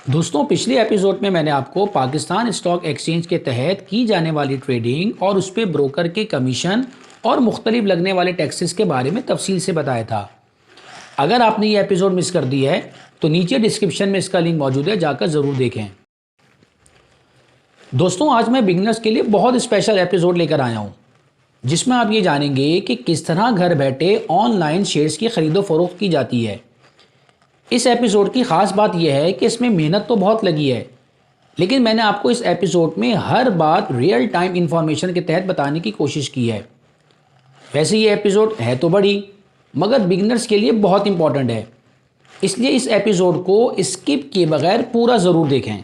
दोस्तों, पिछले एपिसोड में मैंने आपको पाकिस्तान स्टॉक एक्सचेंज के तहत की जाने वाली ट्रेडिंग और उस पर ब्रोकर के कमीशन और मुख्तलिफ लगने वाले टैक्सेस के बारे में तफसील से बताया था। अगर आपने ये एपिसोड मिस कर दिया है तो नीचे डिस्क्रिप्शन में इसका लिंक मौजूद है, जाकर ज़रूर देखें। दोस्तों, आज मैं बिगनर्स के लिए बहुत स्पेशल एपिसोड लेकर आया हूँ, जिसमें आप ये जानेंगे कि किस तरह घर बैठे ऑनलाइन शेयर्स की खरीदो फरोख्त की जाती है। इस एपिसोड की ख़ास बात यह है कि इसमें मेहनत तो बहुत लगी है, लेकिन मैंने आपको इस एपिसोड में हर बात रियल टाइम इंफॉर्मेशन के तहत बताने की कोशिश की है। वैसे ये एपिसोड है तो बड़ी, मगर बिगनर्स के लिए बहुत इंपॉर्टेंट है, इसलिए इस एपिसोड को स्किप किए बगैर पूरा ज़रूर देखें।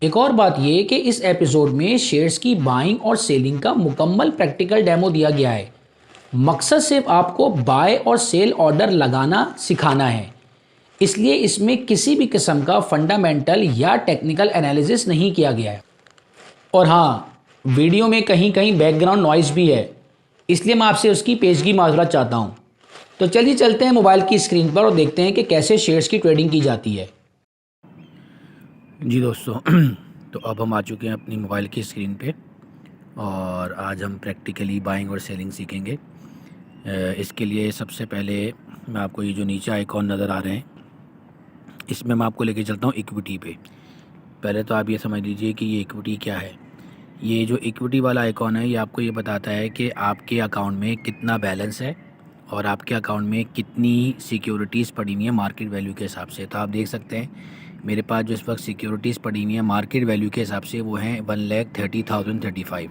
एक और बात यह कि इस एपिसोड में शेयर्स की बाइंग और सेलिंग का मुकम्मल प्रैक्टिकल डेमो दिया गया है। मकसद सिर्फ आपको बाय और सेल ऑर्डर लगाना सिखाना है, इसलिए इसमें किसी भी किस्म का फंडामेंटल या टेक्निकल एनालिसिस नहीं किया गया है। और हाँ, वीडियो में कहीं कहीं बैकग्राउंड नॉइज़ भी है, इसलिए मैं आपसे उसकी पेशगी माजरत चाहता हूँ। तो चलिए चलते हैं मोबाइल की स्क्रीन पर और देखते हैं कि कैसे शेयर्स की ट्रेडिंग की जाती है। जी दोस्तों, तो अब हम आ चुके हैं अपनी मोबाइल की स्क्रीन पे और आज हम प्रैक्टिकली बाइंग और सेलिंग सीखेंगे। इसके लिए सबसे पहले मैं आपको ये जो नीचे आइकॉन नज़र आ रहे हैं, इसमें मैं आपको लेके चलता हूँ इक्विटी पे। पहले तो आप ये समझ लीजिए कि ये इक्विटी क्या है। ये जो इक्विटी वाला आइकॉन है, ये आपको ये बताता है कि आपके अकाउंट में कितना बैलेंस है और आपके अकाउंट में कितनी सिक्योरिटीज़ पड़ी हुई हैं मार्केट वैल्यू के हिसाब से। तो आप देख सकते हैं मेरे पास जो इस वक्त सिक्योरिटीज़ पड़ी हुई हैं मार्केट वैल्यू के हिसाब से वो हैं 1,30,035,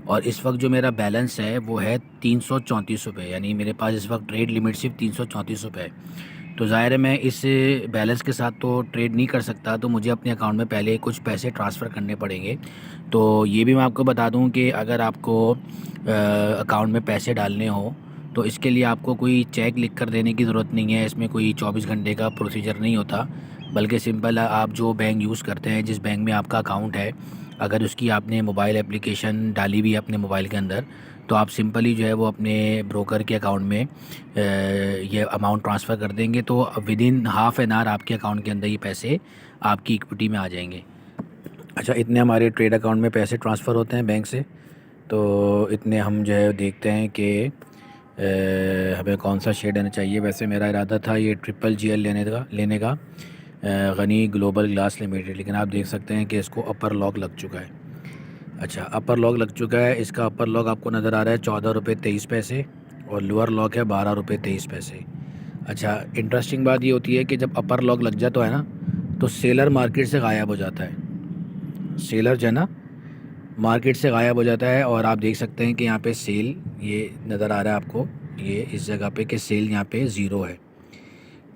और इस वक्त जो मेरा बैलेंस है वो है 334 रुपये। यानी मेरे पास इस वक्त ट्रेड लिमिट सिर्फ 334 रुपये है। तो ज़ाहिर है मैं इस बैलेंस के साथ तो ट्रेड नहीं कर सकता, तो मुझे अपने अकाउंट में पहले कुछ पैसे ट्रांसफ़र करने पड़ेंगे। तो ये भी मैं आपको बता दूं कि अगर आपको अकाउंट में पैसे डालने हो तो इसके लिए आपको कोई चेक लिख कर देने की ज़रूरत नहीं है। इसमें कोई 24 घंटे का प्रोसीजर नहीं होता, बल्कि सिंपल आप जो बैंक यूज़ करते हैं, जिस बैंक में आपका अकाउंट है, अगर उसकी आपने मोबाइल एप्लीकेशन डाली हुई है अपने मोबाइल के अंदर, तो आप सिंपली जो है वो अपने ब्रोकर के अकाउंट में ये अमाउंट ट्रांसफ़र कर देंगे, तो with in half an hour आपके अकाउंट के अंदर ये पैसे आपकी इक्विटी में आ जाएंगे। अच्छा, इतने हमारे ट्रेड अकाउंट में पैसे ट्रांसफ़र होते हैं बैंक से। तो इतने हम जो है देखते हैं कि हमें कौन सा शेयर लेना चाहिए। वैसे मेरा इरादा था ये GGL लेने का गनी ग्लोबल ग्लास लिमिटेड, लेकिन आप देख सकते हैं कि इसको अपर लॉक लग चुका है। अच्छा, अपर लॉक लग चुका है। इसका अपर लॉक आपको नज़र आ रहा है 14 रुपये 23 पैसे, और लोअर लॉक है 12 रुपये 23 पैसे। अच्छा, इंटरेस्टिंग बात ये होती है कि जब अपर लॉक लग जाता है ना, तो सेलर मार्केट से गायब हो जाता है। सेलर जो है ना मार्केट से गायब हो जाता है, और आप देख सकते हैं कि यहाँ पे सेल ये नज़र आ रहा है आपको, ये इस जगह पे कि सेल यहाँ पे ज़ीरो है।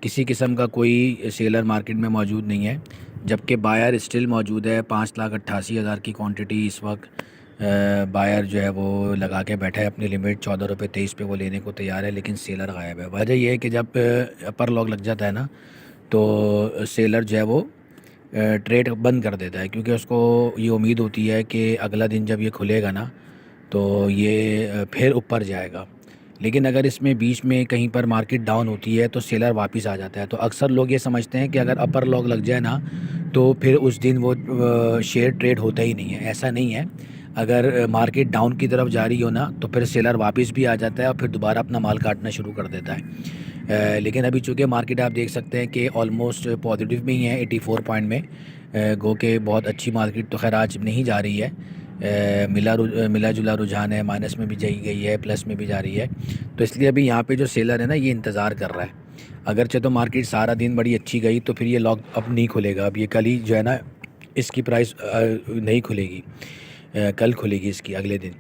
किसी किस्म का कोई सेलर मार्केट में मौजूद नहीं है, जबकि बायर स्टिल मौजूद है। 5,88,000 की क्वांटिटी इस वक्त बायर जो है वो लगा के बैठा है अपनी लिमिट 14 रुपये 23 पे, वो लेने को तैयार है, लेकिन सेलर गायब है। वजह यह है कि जब अपर लॉक लग जाता है ना, तो सेलर जो है वो ट्रेड बंद कर देता है, क्योंकि उसको ये उम्मीद होती है कि अगला दिन जब ये खुलेगा ना, तो ये फिर ऊपर जाएगा। लेकिन अगर इसमें बीच में कहीं पर मार्केट डाउन होती है तो सेलर वापस आ जाता है। तो अक्सर लोग ये समझते हैं कि अगर अपर लॉक लग जाए ना, तो फिर उस दिन वो शेयर ट्रेड होता ही नहीं है। ऐसा नहीं है। अगर मार्केट डाउन की तरफ जा रही हो ना, तो फिर सेलर वापस भी आ जाता है और फिर दोबारा अपना माल काटना शुरू कर देता है। लेकिन अभी चूँकि मार्केट आप देख सकते हैं कि ऑलमोस्ट पॉजिटिव में ही है 84 पॉइंट में, गो के बहुत अच्छी मार्केट तो खैर आज नहीं जा रही है। मिला जुला रुझान है, माइनस में भी जाई गई है, प्लस में भी जा रही है। तो इसलिए अभी यहाँ पे जो सेलर है ना, ये इंतज़ार कर रहा है। अगरचे तो मार्केट सारा दिन बड़ी अच्छी गई, तो फिर ये लॉक अब नहीं खुलेगा। अब ये कल ही जो है ना, इसकी प्राइस नहीं खुलेगी, कल खुलेगी इसकी अगले दिन।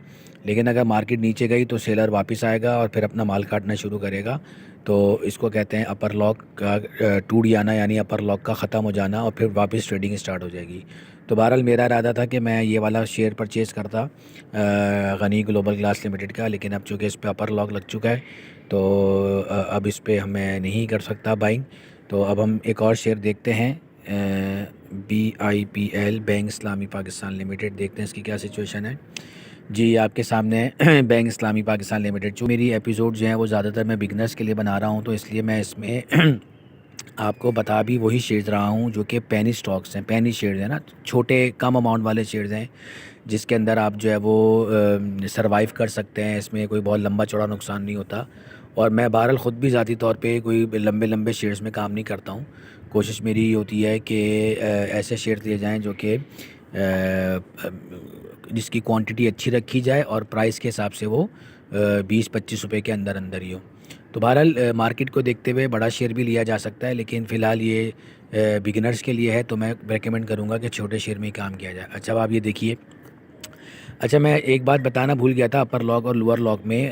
लेकिन अगर मार्केट नीचे गई तो सेलर वापस आएगा और फिर अपना माल काटना शुरू करेगा। तो इसको कहते हैं अपर लॉक का टूट जाना, यानी अपर लॉक का ख़त्म हो जाना, और फिर वापस ट्रेडिंग स्टार्ट हो जाएगी। तो बहरहाल मेरा इरादा था कि मैं ये वाला शेयर परचेज़ करता गनी ग्लोबल ग्लास लिमिटेड का, लेकिन अब चूँकि इस पर अपर लॉक लग चुका है, तो अब इस पर मैं नहीं कर सकता बाइंग। तो अब हम एक और शेयर देखते हैं, BIPL bank Islami Pakistan limited. देखते हैं इसकी क्या सिचुएशन है। जी, आपके सामने बैंक इस्लामी पाकिस्तान लिमिटेड। जो मेरी एपिसोड जो हैं वो ज़्यादातर मैं बिगनर्स के लिए बना रहा हूँ, तो इसलिए मैं इसमें आपको बता भी वही शेयर्स रहा हूँ जो कि पेनी स्टॉक्स हैं, पेनी शेयर्स हैं ना, छोटे कम अमाउंट वाले शेयर्स हैं जिसके अंदर आप जो है वो सरवाइव कर सकते हैं, इसमें कोई बहुत लंबा चौड़ा नुकसान नहीं होता। और मैं बहरहाल ख़ुद भी ज़ाती तौर पे कोई लंबे लंबे शेयर्स में काम नहीं करता हूँ। कोशिश मेरी ये होती है कि ऐसे शेयर्स लिए जाएँ जो कि जिसकी क्वांटिटी अच्छी रखी जाए और प्राइस के हिसाब से वो 20-25 रुपए के अंदर अंदर ही हो। तो बहरहाल मार्केट को देखते हुए बड़ा शेयर भी लिया जा सकता है, लेकिन फ़िलहाल ये बिगिनर्स के लिए है, तो मैं रेकमेंड करूँगा कि छोटे शेयर में ही काम किया जाए। अच्छा, अब आप ये देखिए। अच्छा, मैं एक बात बताना भूल गया था, अपर लॉक और लोअर लॉक में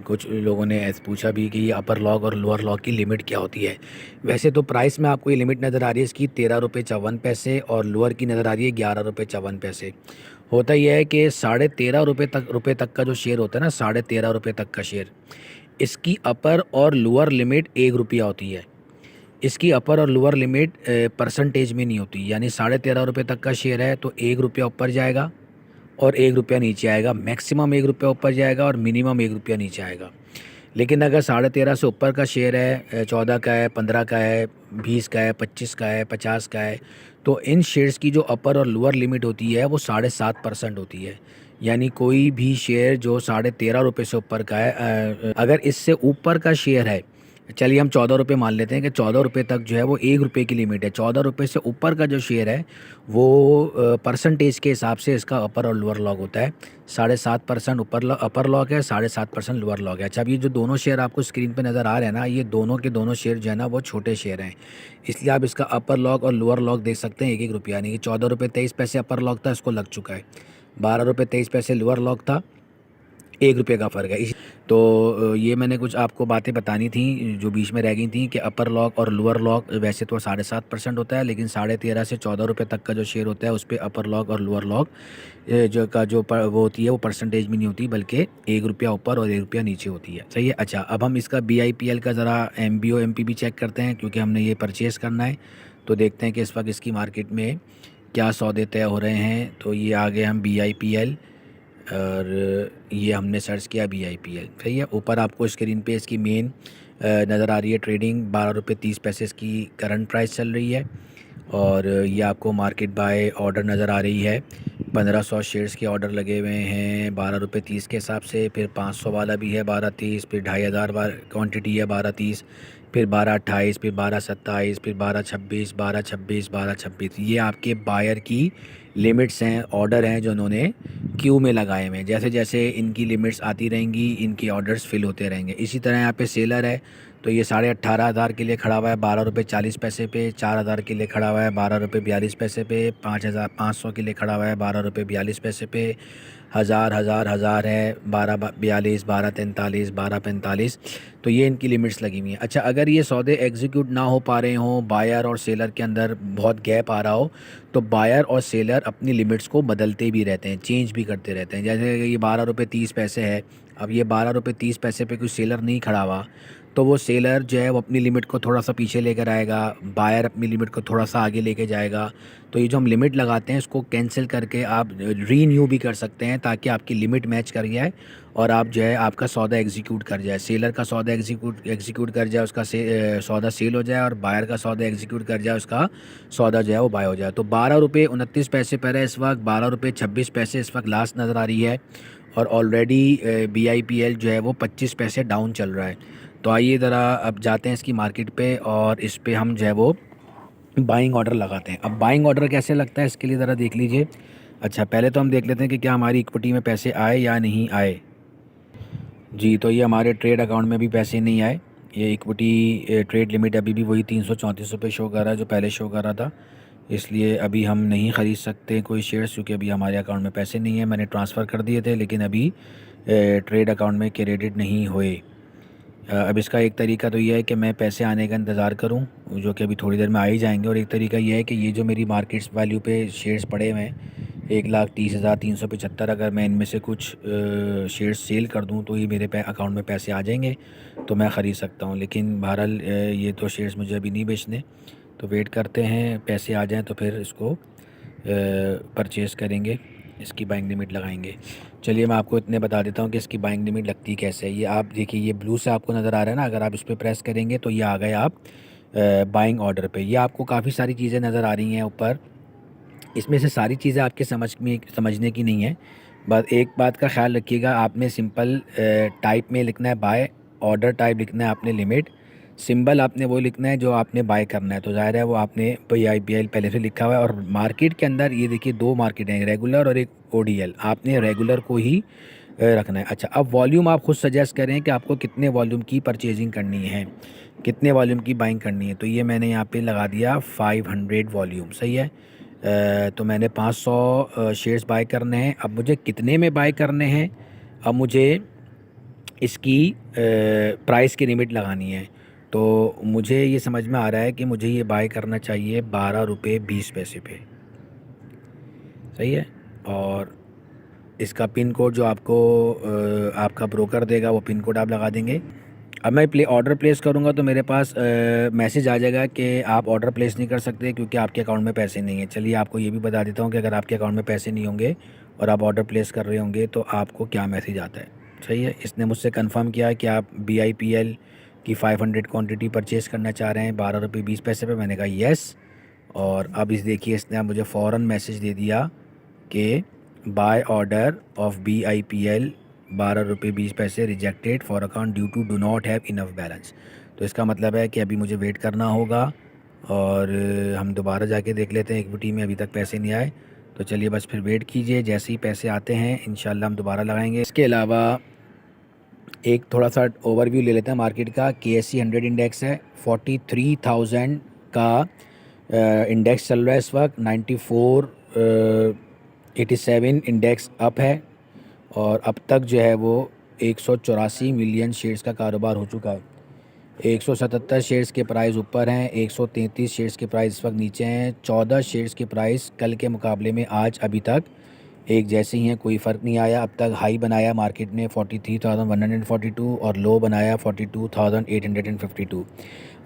कुछ लोगों ने ऐसे पूछा भी कि अपर लॉक और लोअर लॉक की लिमिट क्या होती है। वैसे तो प्राइस में आपको ये लिमिट नज़र आ रही है इसकी 13 रुपये 54 पैसे, और लोअर की नज़र आ रही है 11 रुपये 54 पैसे। होता यह है कि 13.5 रुपये तक का जो शेयर होता है ना, 13.5 रुपये तक का शेयर, इसकी अपर और लोअर लिमिट 1 रुपया होती है। इसकी अपर और लोअर लिमिट परसेंटेज में नहीं होती, यानी 13.5 रुपये तक का शेयर है तो 1 रुपया ऊपर जाएगा और 1 रुपया नीचे आएगा, मैक्सिमम 1 रुपया ऊपर जाएगा और मिनिमम 1 रुपया नीचे आएगा। लेकिन अगर 13.5 से ऊपर का शेयर है, 14 का है, 15 का है, 20 का है, 25 का है, 50 का है, तो इन शेयर्स की जो अपर और लोअर लिमिट होती है वो 7.5% होती है। यानी कोई भी शेयर जो 13.5 रुपये से ऊपर का है, अगर इससे ऊपर का शेयर है, चलिए हम 14 रुपये मान लेते हैं कि 14 रुपये तक जो है वो 1 रुपये की लिमिट है। 14 रुपये से ऊपर का जो शेयर है वो परसेंटेज के हिसाब से इसका अपर और लोअर लॉक होता है। 7.5% अपर लॉक है, 7.5% लोअर लॉक है। अच्छा, अब ये जो दोनों शेयर आपको स्क्रीन पे नज़र आ रहे हैं ना, ये दोनों के दोनों शेयर जो है ना वो छोटे शेयर हैं, इसलिए आप इसका अपर लॉक और लोअर लॉक देख सकते हैं 1-1 रुपया। यानी कि 14 रुपये 23 पैसे अपर लॉक था, इसको लग चुका है। 12 रुपये 23 पैसे लोअर लॉक था, 1 रुपये का फ़र्क है। तो ये मैंने कुछ आपको बातें बतानी थी जो बीच में रह गई थी कि अपर लॉक और लोअर लॉक वैसे तो 7.5% होता है, लेकिन 13.5 से 14 रुपये तक का जो शेयर होता है उस पर अपर लॉक और लोअर लॉक वो होती है, वो परसेंटेज में नहीं होती, बल्कि 1 रुपया ऊपर और 1 रुपया नीचे होती है। सही है। अच्छा, अब हम इसका BIPL का ज़रा MBO MPB चेक करते हैं, क्योंकि हमने ये परचेज़ करना है। तो देखते हैं कि इस वक्त इसकी मार्केट में क्या सौदे तय हो रहे हैं। तो ये आगे हम BIPL, और ये हमने सर्च किया BIPL। सही है। ऊपर आपको स्क्रीन पे इसकी मेन नज़र आ रही है ट्रेडिंग, 12 रुपये 30 पैसे इसकी करंट प्राइस चल रही है। और ये आपको मार्केट बाय ऑर्डर नज़र आ रही है। 1500 शेयर्स के ऑर्डर लगे हुए हैं 12 रुपये 30 के हिसाब से, फिर 500 वाला भी है 12.30, फिर 2500 क्वान्टिटी है 12.30, फिर 12.28, फिर 12.27, फिर 12.26, 12.26, 12.26। ये आपके बायर की लिमिट्स हैं, ऑर्डर हैं जो उन्होंने क्यू में लगाए हुए हैं। जैसे जैसे इनकी लिमिट्स आती रहेंगी, इनकी ऑर्डर्स फिल होते रहेंगे। इसी तरह यहाँ पे सेलर है, तो ये 18,500 के लिए खड़ा हुआ है 12 रुपये 40 पैसे पे, 4,000 के लिए खड़ा हुआ है 12 रुपये 42 पैसे पे, 5,500 के लिए खड़ा हुआ है 12 रुपये 42 पैसे पे, 1,000 है 12 42, 12 43, 12 45। तो ये इनकी लिमिट्स लगी हुई हैं। अच्छा, अगर ये सौदे एग्जीक्यूट ना हो पा रहे हों, बायर और सेलर के अंदर बहुत गैप आ रहा हो, तो बायर और सेलर अपनी लिमिट्स को बदलते भी रहते हैं, चेंज भी करते रहते हैं। जैसे ये 12 रुपये 30 पैसे है, अब ये 12 रुपये 30 पैसे पे कोई सेलर नहीं खड़ा हुआ, तो वो सेलर जो है वो अपनी लिमिट को थोड़ा सा पीछे लेकर आएगा, बायर अपनी लिमिट को थोड़ा सा आगे लेके जाएगा। तो ये जो हम लिमिट लगाते हैं इसको कैंसिल करके आप रीन्यू भी कर सकते हैं, ताकि आपकी लिमिट मैच कर जाए और आप जो है आपका सौदा एग्जीक्यूट कर जाए। सेलर का सौदा एग्जीक्यूट कर जाए, उसका सौदा सेल हो जाए, और बायर का सौदा एग्जीक्यूट कर जाए, उसका सौदा जो है वो बाय हो जाए। तो 12 रुपये 29 पैसे पर है इस वक्त, 12 रुपये 26 पैसे इस वक्त लास्ट नज़र आ रही है, और ऑलरेडी BIPL जो है वो 25 पैसे डाउन चल रहा है। तो आइए ज़रा अब जाते हैं इसकी मार्केट पे, और इस पे हम जो है वो बाइंग ऑर्डर लगाते हैं। अब बाइंग ऑर्डर कैसे लगता है इसके लिए ज़रा देख लीजिए। अच्छा, पहले तो हम देख लेते हैं कि क्या हमारी इक्विटी में पैसे आए या नहीं आए। जी, तो ये हमारे ट्रेड अकाउंट में भी पैसे नहीं आए। ये इक्विटी ट्रेड लिमिट अभी भी वही 334 रुपये शो कर रहा है जो पहले शो कर रहा था, इसलिए अभी हम नहीं ख़रीद सकते कोई शेयर्स, क्योंकि अभी हमारे अकाउंट में पैसे नहीं है। मैंने ट्रांसफ़र कर दिए थे, लेकिन अभी ट्रेड अकाउंट में क्रेडिट नहीं हुए। अब इसका एक तरीका तो ये है कि मैं पैसे आने का इंतज़ार करूं, जो कि अभी थोड़ी देर में आ ही जाएंगे, और एक तरीका ये है कि ये जो मेरी मार्केट्स वैल्यू पे शेयर्स पड़े हुए हैं 1,30,375, अगर मैं इनमें से कुछ शेयर्स सेल कर दूं तो ये मेरे अकाउंट में पैसे आ जाएंगे, तो मैं ख़रीद सकता हूं। लेकिन बहरहाल ये तो शेयर्स मुझे अभी नहीं बेचने, तो वेट करते हैं पैसे आ जाएँ तो फिर इसको परचेज़ करेंगे, इसकी बाइंग लिमिट लगाएंगे। चलिए मैं आपको इतने बता देता हूँ कि इसकी बाइंग लिमिट लगती कैसे है। ये आप देखिए, ये ब्लू से आपको नज़र आ रहा है ना, अगर आप इस पर प्रेस करेंगे तो ये आ गए आप बाइंग ऑर्डर पे। ये आपको काफ़ी सारी चीज़ें नज़र आ रही हैं ऊपर। इसमें से सारी चीज़ें आपके समझने की नहीं है। बस एक बात का ख्याल रखिएगा, आपने सिंपल टाइप में लिखना है बाय, ऑर्डर टाइप लिखना है आपने लिमिट, सिंबल आपने वो लिखना है जो आपने बाय करना है। तो ज़ाहिर है वो आपने PIPL पहले से लिखा हुआ है। और मार्केट के अंदर ये देखिए 2 मार्केट हैं, रेगुलर और एक ODL। आपने रेगुलर को ही रखना है। अच्छा, अब वॉल्यूम आप खुद सजेस्ट करें कि आपको कितने वॉल्यूम की परचेजिंग करनी है, कितने वॉल्यूम की बाइंग करनी है। तो ये मैंने यहाँ पे लगा दिया 500 वॉल्यूम, सही है। तो मैंने 500 शेयर्स बाय करने हैं। अब मुझे कितने में बाय करने हैं, अब मुझे इसकी प्राइस की लिमिट लगानी है। तो मुझे ये समझ में आ रहा है कि मुझे ये बाय करना चाहिए 12 रुपये 20 पैसे पे, सही है। और इसका पिन कोड जो आपको आपका ब्रोकर देगा वो पिन कोड आप लगा देंगे। अब मैं ऑर्डर प्लेस करूंगा तो मेरे पास मैसेज आ जाएगा कि आप ऑर्डर प्लेस नहीं कर सकते क्योंकि आपके अकाउंट में पैसे नहीं है। चलिए आपको ये भी बता देता हूँ कि अगर आपके अकाउंट में पैसे नहीं होंगे और आप ऑर्डर प्लेस कर रहे होंगे तो आपको क्या मैसेज आता है, सही है। इसने मुझसे कंफर्म किया कि आप BIPL की 500 क्वांटिटी परचेज़ करना चाह रहे हैं 12 रुपये 20 पैसे पे। मैंने कहा येस। और अब देखिए इसने मुझे फ़ौरन मैसेज दे दिया कि बाय ऑर्डर ऑफ BIPL 12 रुपये 20 पैसे rejected for account due to do not have enough balance. तो इसका मतलब है कि अभी मुझे वेट करना होगा और हम दोबारा जाके देख लेते हैं इक्विटी में अभी तक पैसे नहीं आए। तो चलिए बस फिर वेट कीजिए, जैसे ही पैसे आते हैं इंशाल्लाह हम दोबारा लगाएंगे। इसके अलावा एक थोड़ा सा ओवरव्यू ले लेते हैं मार्केट का। KSE 100 इंडेक्स है, 43,000 का इंडेक्स चल रहा है इस वक्त। 9487 इंडेक्स अप है और अब तक जो है वो 184 मिलियन शेयर्स का कारोबार हो चुका है। 177 शेयर्स के प्राइस ऊपर हैं, 133 शेयर्स के प्राइस इस वक्त नीचे हैं। 14 शेयर्स के प्राइस कल के मुकाबले में आज अभी तक एक जैसे ही हैं, कोई फ़र्क नहीं आया। अब तक हाई बनाया मार्केट ने 43,142 और लो बनाया 42,852।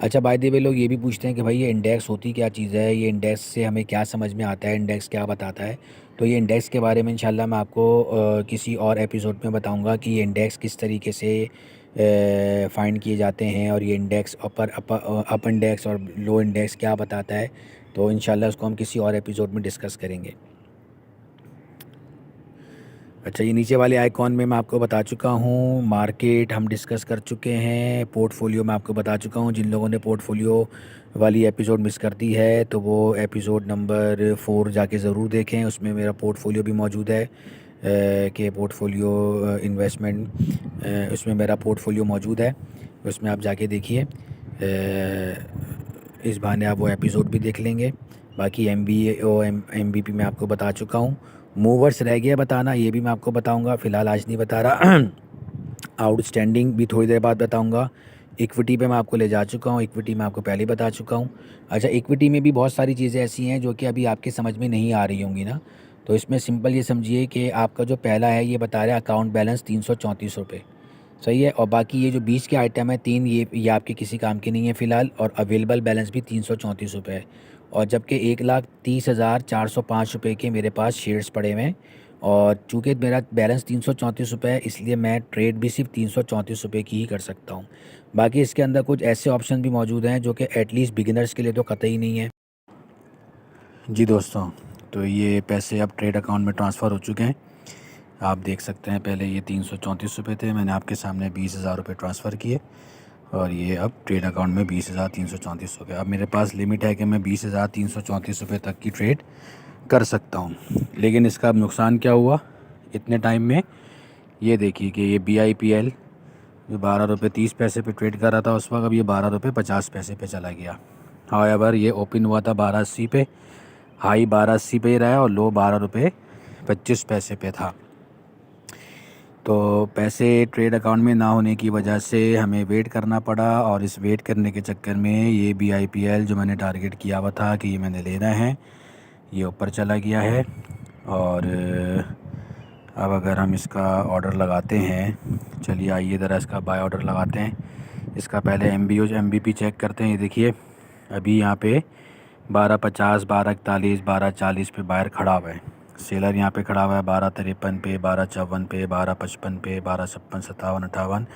अच्छा, बाय द वे लोग ये भी पूछते हैं कि भाई ये इंडेक्स होती क्या चीज़ है, ये इंडेक्स से हमें क्या समझ में आता है, इंडेक्स क्या बताता है। तो ये इंडेक्स के बारे में इंशाल्लाह मैं आपको किसी और एपिसोड में बताऊंगा कि ये इंडेक्स किस तरीके से फाइंड किए जाते हैं और ये इंडेक्स अप इंडेक्स और लो इंडेक्स क्या बताता है। तो इंशाल्लाह उसको हम किसी और एपिसोड में डिस्कस करेंगे। अच्छा, ये नीचे वाले आइकॉन में मैं आपको बता चुका हूँ, मार्केट हम डिस्कस कर चुके हैं, पोर्टफोलियो मैं आपको बता चुका हूँ। जिन लोगों ने पोर्टफोलियो वाली एपिसोड मिस कर दी है तो वो एपिसोड नंबर 4 जाके ज़रूर देखें, उसमें मेरा पोर्टफोलियो भी मौजूद है कि पोर्टफोलियो इन्वेस्टमेंट, उसमें मेरा पोर्टफोलियो मौजूद है, उसमें आप जाके देखिए। इस बहाने आप वो एपिसोड भी देख लेंगे। बाकी MBP मैं आपको बता चुका हूँ। मूवर्स रह गया बताना, ये भी मैं आपको बताऊंगा, फ़िलहाल आज नहीं बता रहा। आउटस्टैंडिंग भी थोड़ी देर बाद बताऊंगा। इक्विटी पे मैं आपको ले जा चुका हूँ, इक्विटी मैं आपको पहले ही बता चुका हूँ। अच्छा, इक्विटी में भी बहुत सारी चीज़ें ऐसी हैं जो कि अभी आपके समझ में नहीं आ रही होंगी ना। तो इसमें सिंपल ये समझिए कि आपका जो पहला है ये बता रहा है अकाउंट बैलेंस 334 रुपये, सही है। और बाकी ये जो 20 के आइटम है 3, ये आपके किसी काम के नहीं है फ़िलहाल। और अवेलेबल बैलेंस भी 334 रुपये है। और जबकि 1,30,405 रुपये के मेरे पास शेयर्स पड़े हुए हैं। और चूँकि मेरा बैलेंस 334 रुपये है इसलिए मैं ट्रेड भी सिर्फ 334 रुपये की ही कर सकता हूँ। बाकी इसके अंदर कुछ ऐसे ऑप्शन भी मौजूद हैं जो कि एटलीस्ट बिगिनर्स के लिए तो कतई नहीं है। जी दोस्तों, तो ये पैसे अब ट्रेड अकाउंट में ट्रांसफ़र हो चुके हैं, आप देख सकते हैं। पहले ये 334 रुपये थे, मैंने आपके सामने 20,000 रुपये ट्रांसफ़र किए और ये अब ट्रेड अकाउंट में 20,334 रुपये। अब मेरे पास लिमिट है कि मैं 20,334 रुपये तक की ट्रेड कर सकता हूँ। लेकिन इसका अब नुकसान क्या हुआ इतने टाइम में, ये देखिए कि ये BIPL जो 12 रुपये 30 पैसे पे ट्रेड कर रहा था उस वक्त, अब ये 12 रुपये 50 पैसे पे चला गया। हाउएवर ये ओपन हुआ था 12.80 पे, हाई 12.80 पे ही रहा और लो 12 रुपये 25 पैसे पे था। तो पैसे ट्रेड अकाउंट में ना होने की वजह से हमें वेट करना पड़ा और इस वेट करने के चक्कर में ये BIPL जो मैंने टारगेट किया हुआ था कि ये मैंने लेना है, ये ऊपर चला गया है। और अब अगर हम इसका ऑर्डर लगाते हैं, चलिए आइए ज़रा इसका बाय ऑर्डर लगाते हैं। इसका पहले MBP चेक करते हैं। ये देखिए अभी यहाँ पे 12.50, 12.41, 12.40 पे बायर खड़ा हुआ है। सेलर यहाँ पे खड़ा हुआ है 12.53 पे, 12.54 पे, 12.55 पे, 12.56, 57, 58।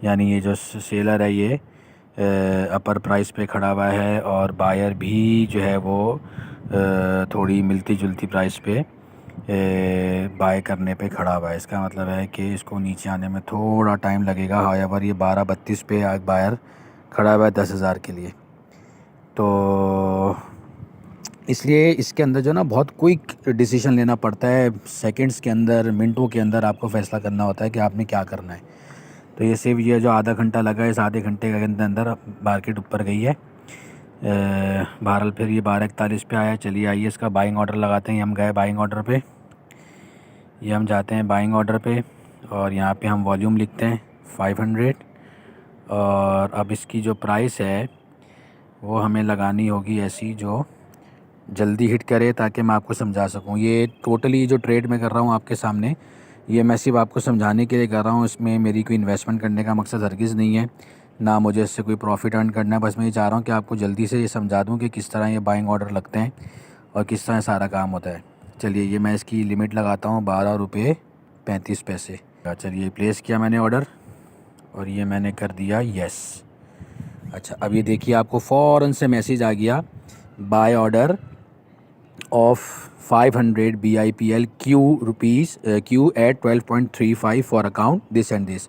यानी ये जो सेलर है ये अपर प्राइस पे खड़ा हुआ है और बायर भी जो है वो थोड़ी मिलती जुलती प्राइस पे बाय करने पे खड़ा हुआ है। इसका मतलब है कि इसको नीचे आने में थोड़ा टाइम लगेगा। हाउएवर ये 12.32 पे बायर खड़ा हुआ है 10,000 के लिए। तो इसलिए इसके अंदर जो ना बहुत क्विक डिसीजन लेना पड़ता है, सेकंड्स के अंदर, मिनटों के अंदर आपको फ़ैसला करना होता है कि आपने क्या करना है। तो ये सिर्फ ये जो आधा घंटा लगा है, इस आधे घंटे के अंदर मार्केट ऊपर गई है। बहरहाल फिर ये 12:41 पे आया। चलिए आइए इसका बाइंग ऑर्डर लगाते हैं। हम गए बाइंग ऑर्डर पे, ये हम जाते हैं बाइंग ऑर्डर पे और यहाँ पे हम वॉल्यूम लिखते हैं 500 और अब इसकी जो प्राइस है वो हमें लगानी होगी ऐसी जो जल्दी हिट करे, ताकि मैं आपको समझा सकूं। ये टोटली जो ट्रेड मैं कर रहा हूँ आपके सामने, ये मैं सिर्फ आपको समझाने के लिए कर रहा हूँ। इसमें मेरी कोई इन्वेस्टमेंट करने का मकसद हरगिज़ नहीं है, ना मुझे इससे कोई प्रॉफिट अर्न करना है। बस मैं ये चाह रहा हूँ कि आपको जल्दी से ये समझा दूँ कि किस तरह ये बाइंग ऑर्डर लगते हैं और किस तरह सारा काम होता है। चलिए ये मैं इसकी लिमिट लगाता हूँ 12.35 रुपये। चलिए प्लेस किया मैंने ऑर्डर और ये मैंने कर दिया येस। अच्छा, अब ये देखिए आपको फ़ौरन से मैसेज आ गया, buy order of 500 BIPL Q at 12.35 for account this and this.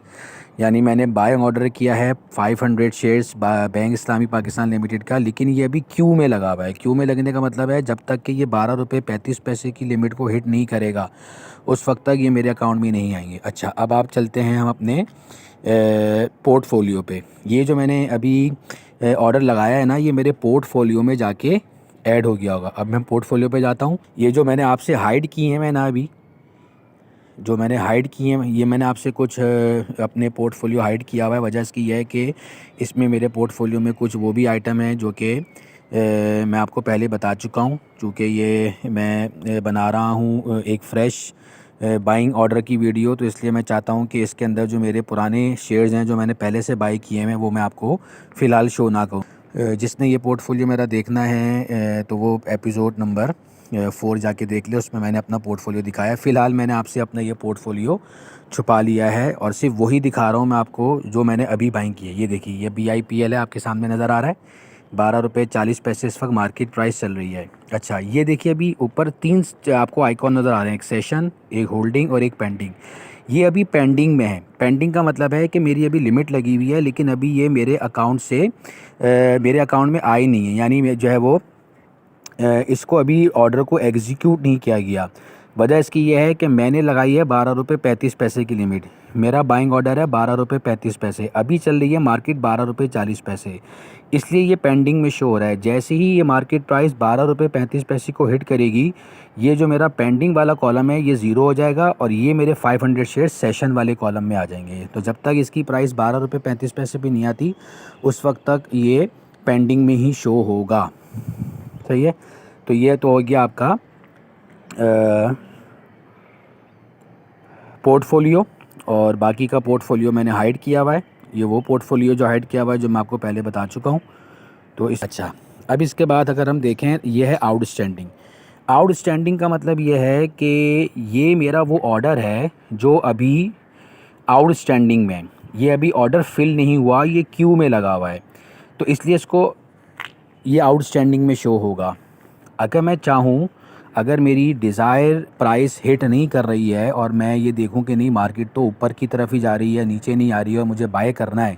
यानी मैंने बाय ऑर्डर किया है 500 shares bank Islami Pakistan limited का, लेकिन ये अभी क्यू में लगा हुआ है। क्यू में लगने का मतलब है जब तक कि ये 12.35 रुपये की लिमिट को हिट नहीं करेगा उस वक्त तक ये मेरे अकाउंट में नहीं आएंगे। अच्छा, अब आप चलते हैं हम अपने पोर्टफोलियो पे। ये जो मैंने अभी ऑर्डर लगाया है ना, ये मेरे पोर्टफोलियो में जाके ऐड हो गया होगा। अब मैं पोर्टफोलियो पे जाता हूँ। ये जो मैंने आपसे हाइड की हैं, मैं ना अभी जो मैंने हाइड की हैं, ये मैंने आपसे कुछ अपने पोर्टफोलियो हाइड किया हुआ है। वजह इसकी यह है कि इसमें मेरे पोर्टफोलियो में कुछ वो भी आइटम हैं जो कि मैं आपको पहले बता चुका हूँ। चूँकि ये मैं बना रहा हूँ एक फ़्रेश बाइंग ऑर्डर की वीडियो, तो इसलिए मैं चाहता हूँ कि इसके अंदर जो मेरे पुराने शेयर्स हैं जो मैंने पहले से बाई किए हैं वो मैं आपको फ़िलहाल शो ना करूँ। जिसने ये पोर्टफोलियो मेरा देखना है तो वो एपिसोड नंबर 4 जाके देख ले, उसमें मैंने अपना पोर्टफोलियो दिखाया है। फ़िलहाल मैंने आपसे अपना ये पोर्टफोलियो छुपा लिया है और सिर्फ वही दिखा रहा हूँ मैं आपको जो मैंने अभी बाइंग की है। ये देखिए, ये BIPL है, आपके सामने नज़र आ रहा है। 12.40 रुपये इस वक्त मार्केट प्राइस चल रही है। अच्छा, ये देखिए अभी ऊपर 3 आपको आइकॉन नज़र आ रहे हैं, एक सेशन, एक होल्डिंग और एक पेंडिंग। ये अभी पेंडिंग में है। पेंडिंग का मतलब है कि मेरी अभी लिमिट लगी हुई है, लेकिन अभी ये मेरे अकाउंट से मेरे अकाउंट में आई नहीं है। यानी जो है वो इसको अभी ऑर्डर को एग्जीक्यूट नहीं किया गया। वजह इसकी यह है कि मैंने लगाई है 12.35 रुपये की लिमिट। मेरा बाइंग ऑर्डर है 12.35 रुपये। अभी चल रही है मार्केट 12.40 रुपये, इसलिए ये पेंडिंग में शो हो रहा है। जैसे ही ये मार्केट प्राइस 12.35 रुपये को हिट करेगी, ये जो मेरा पेंडिंग वाला कॉलम है ये ज़ीरो हो जाएगा और ये मेरे 500 शेयर सेशन वाले कॉलम में आ जाएंगे। तो जब तक इसकी प्राइस 12.35 रुपये पे नहीं आती उस वक्त तक ये पेंडिंग में ही शो होगा। सही है। तो ये तो हो गया आपका पोर्टफोलियो, और बाकी का पोर्टफोलियो मैंने हाइड किया हुआ है। ये वो पोर्टफोलियो जो हाइड किया हुआ है जो मैं आपको पहले बता चुका हूँ। तो अच्छा, अब इसके बाद अगर हम देखें, ये है आउटस्टैंडिंग। आउटस्टैंडिंग का मतलब ये है कि ये मेरा वो ऑर्डर है जो अभी आउटस्टैंडिंग में है। ये अभी ऑर्डर फिल नहीं हुआ, ये क्यू में लगा हुआ है, तो इसलिए इसको ये आउटस्टैंडिंग में शो होगा। अगर मैं चाहूँ, अगर मेरी डिज़ायर प्राइस हिट नहीं कर रही है और मैं ये देखूं कि नहीं मार्केट तो ऊपर की तरफ ही जा रही है, नीचे नहीं आ रही है और मुझे बाय करना है,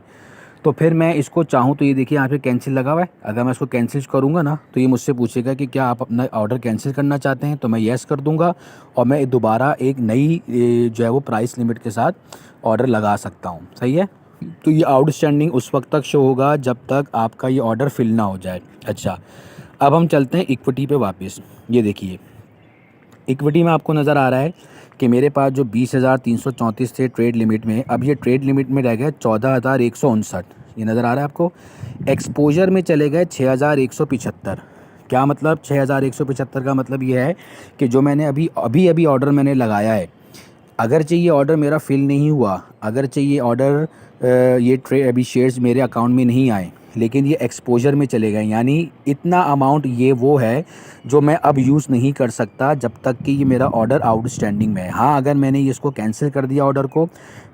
तो फिर मैं इसको चाहूँ तो ये देखिए यहाँ पे कैंसिल लगा हुआ है। अगर मैं इसको कैंसिल करूँगा ना तो ये मुझसे पूछेगा कि क्या आप अपना ऑर्डर कैंसिल करना चाहते हैं, तो मैं येस कर दूँगा और मैं दोबारा एक नई जो है वो प्राइस लिमिट के साथ ऑर्डर लगा सकता हूँ। सही है। तो ये आउटस्टैंडिंग उस वक्त तक शो होगा जब तक आपका ये ऑर्डर फिल ना हो जाए। अच्छा, अब हम चलते हैं इक्विटी पे वापस। ये देखिए, इक्विटी में आपको नज़र आ रहा है कि मेरे पास जो 20,334 थे ट्रेड लिमिट में, अब ये ट्रेड लिमिट में रह गए 14,159। ये नज़र आ रहा है आपको। एक्सपोजर में चले गए 6,175। क्या मतलब 6,175 का मतलब ये है कि जो मैंने अभी ऑर्डर मैंने लगाया है, अगर चाहिए ऑर्डर मेरा फिल नहीं हुआ, अगर चाहिए ऑर्डर ये अभी शेयर्स मेरे अकाउंट में नहीं आए, लेकिन ये एक्सपोजर में चले गए, यानी इतना अमाउंट ये वो है जो मैं अब यूज़ नहीं कर सकता जब तक कि ये मेरा ऑर्डर आउटस्टैंडिंग में है। हाँ, अगर मैंने इसको कैंसिल कर दिया ऑर्डर को,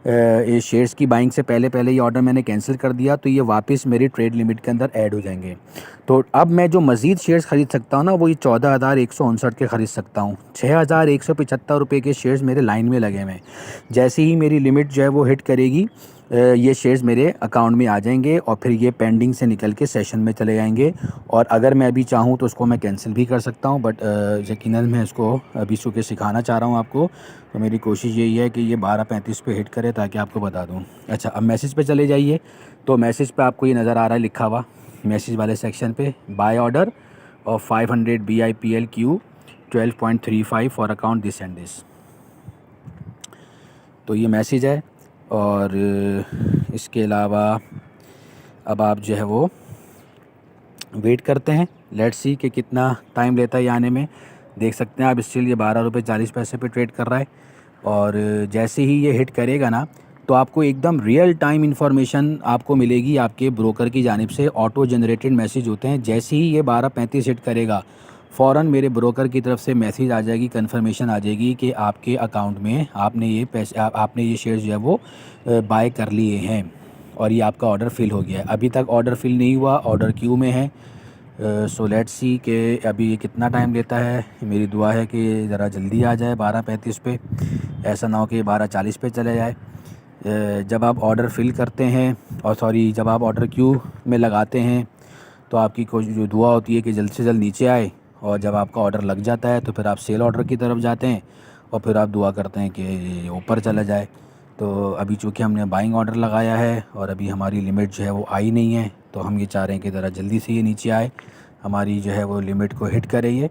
ये शेयर्स की बाइंग से पहले पहले ये ऑर्डर मैंने कैंसिल कर दिया, तो ये वापस मेरी ट्रेड लिमिट के अंदर ऐड हो जाएंगे। तो अब मैं जो मज़ीद शेयर्स ख़रीद सकता हूँ ना, वो ये 14,159 के ख़रीद सकता हूँ। 6,175 रुपये के शेयर्स मेरे लाइन में लगे हुए हैं। जैसे ही मेरी लिमिट जो है वो हिट करेगी, ये शेयर्स मेरे अकाउंट में आ जाएंगे और फिर ये पेंडिंग से निकल के सेशन में चले जाएंगे। और अगर मैं अभी चाहूँ तो उसको मैं कैंसिल भी कर सकता हूँ, बट यकीनन मैं इसको अभी चूँकि सिखाना चाह रहा हूँ आपको, तो मेरी कोशिश यही है कि ये 12:35 पे हिट करे ताकि आपको बता दूँ। अच्छा, अब मैसेज पे चले जाइए। तो मैसेज पे आपको ये नज़र आ रहा है लिखा हुआ, मैसेज वाले सेक्शन पे, buy order of 500 BIPLQ 12.35 for account this and this. तो ये मैसेज है। और इसके अलावा अब आप जो है वो वेट करते हैं, लेट्स सी कि कितना टाइम लेता है ये आने में। देख सकते हैं आप, स्टिल ये 12.40 रुपये पे ट्रेड कर रहा है। और जैसे ही ये हिट करेगा ना, तो आपको एकदम रियल टाइम इन्फॉर्मेशन आपको मिलेगी आपके ब्रोकर की जानिब से। ऑटो जनरेटेड मैसेज होते हैं, जैसे ही ये 12:35 हिट करेगा, फ़ौरन मेरे ब्रोकर की तरफ से मैसेज आ जाएगी, कन्फर्मेशन आ जाएगी कि आपके अकाउंट में आपने ये पैसे आपने ये शेयर्स जो है वो बाय कर लिए हैं और ये आपका ऑर्डर फ़िल हो गया है। अभी तक ऑर्डर फ़िल नहीं हुआ, ऑर्डर क्यू में है। सो लेट्स सी कि अभी ये कितना टाइम लेता है। मेरी दुआ है कि ज़रा जल्दी आ जाए 12:35 पे, ऐसा ना हो कि 12:40 पे चले जाए। जब आप ऑर्डर फ़िल करते हैं, और सॉरी, जब आप ऑर्डर क्यू में लगाते हैं, तो आपकी कोशिश जो दुआ होती है कि जल्द से जल्द नीचे आए। और जब आपका ऑर्डर लग जाता है तो फिर आप सेल ऑर्डर की तरफ जाते हैं और फिर आप दुआ करते हैं कि ऊपर चला जाए। तो अभी चूँकि हमने बाइंग ऑर्डर लगाया है और अभी हमारी लिमिट जो है वो आई नहीं है, तो हम ये चाह रहे हैं कि ज़रा जल्दी से ये नीचे आए, हमारी जो है वो लिमिट को हिट करे ये,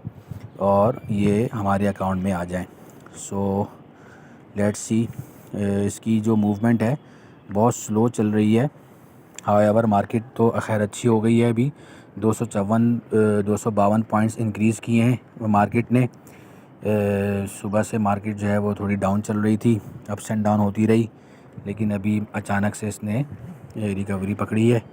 और ये हमारे अकाउंट में आ जाए। सो लेट्स सी, इसकी जो मूवमेंट है बहुत स्लो चल रही है। हाउएवर मार्केट तो खैर अच्छी हो गई है। अभी 252 पॉइंट्स इंक्रीज़ किए हैं मार्केट ने। सुबह से मार्केट जो है वो थोड़ी डाउन चल रही थी, अप्स एंड डाउन होती रही, लेकिन अभी अचानक से इसने रिकवरी पकड़ी है।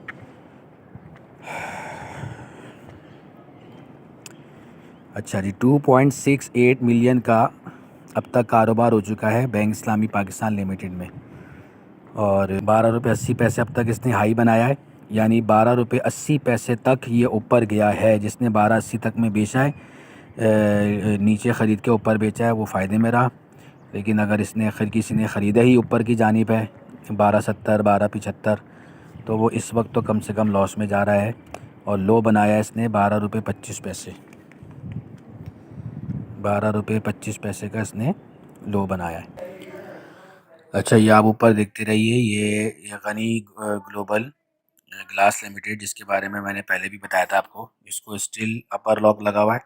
अच्छा जी, 2.68 मिलियन का अब तक कारोबार हो चुका है बैंक इस्लामी पाकिस्तान लिमिटेड में, और 12.80 रुपये अब तक इसने हाई बनाया है, यानी 12.80 रुपये तक ये ऊपर गया है। जिसने 12.80 तक में बेचा है, नीचे ख़रीद के ऊपर बेचा है, वो फ़ायदे में रहा। लेकिन अगर इसने किसी ने ख़रीदा ही ऊपर की जानिब है 12.70 12.75, तो वो इस वक्त तो कम से कम लॉस में जा रहा है। और लो बनाया इसने 12.25 रुपये, 12.25 रुपये का इसने लो बनाया है। अच्छा, ये आप ऊपर देखते रहिए, ये गनी ग्लोबल ग्लास लिमिटेड, जिसके बारे में मैंने पहले भी बताया था आपको, इसको स्टिल अपर लॉक लगा हुआ है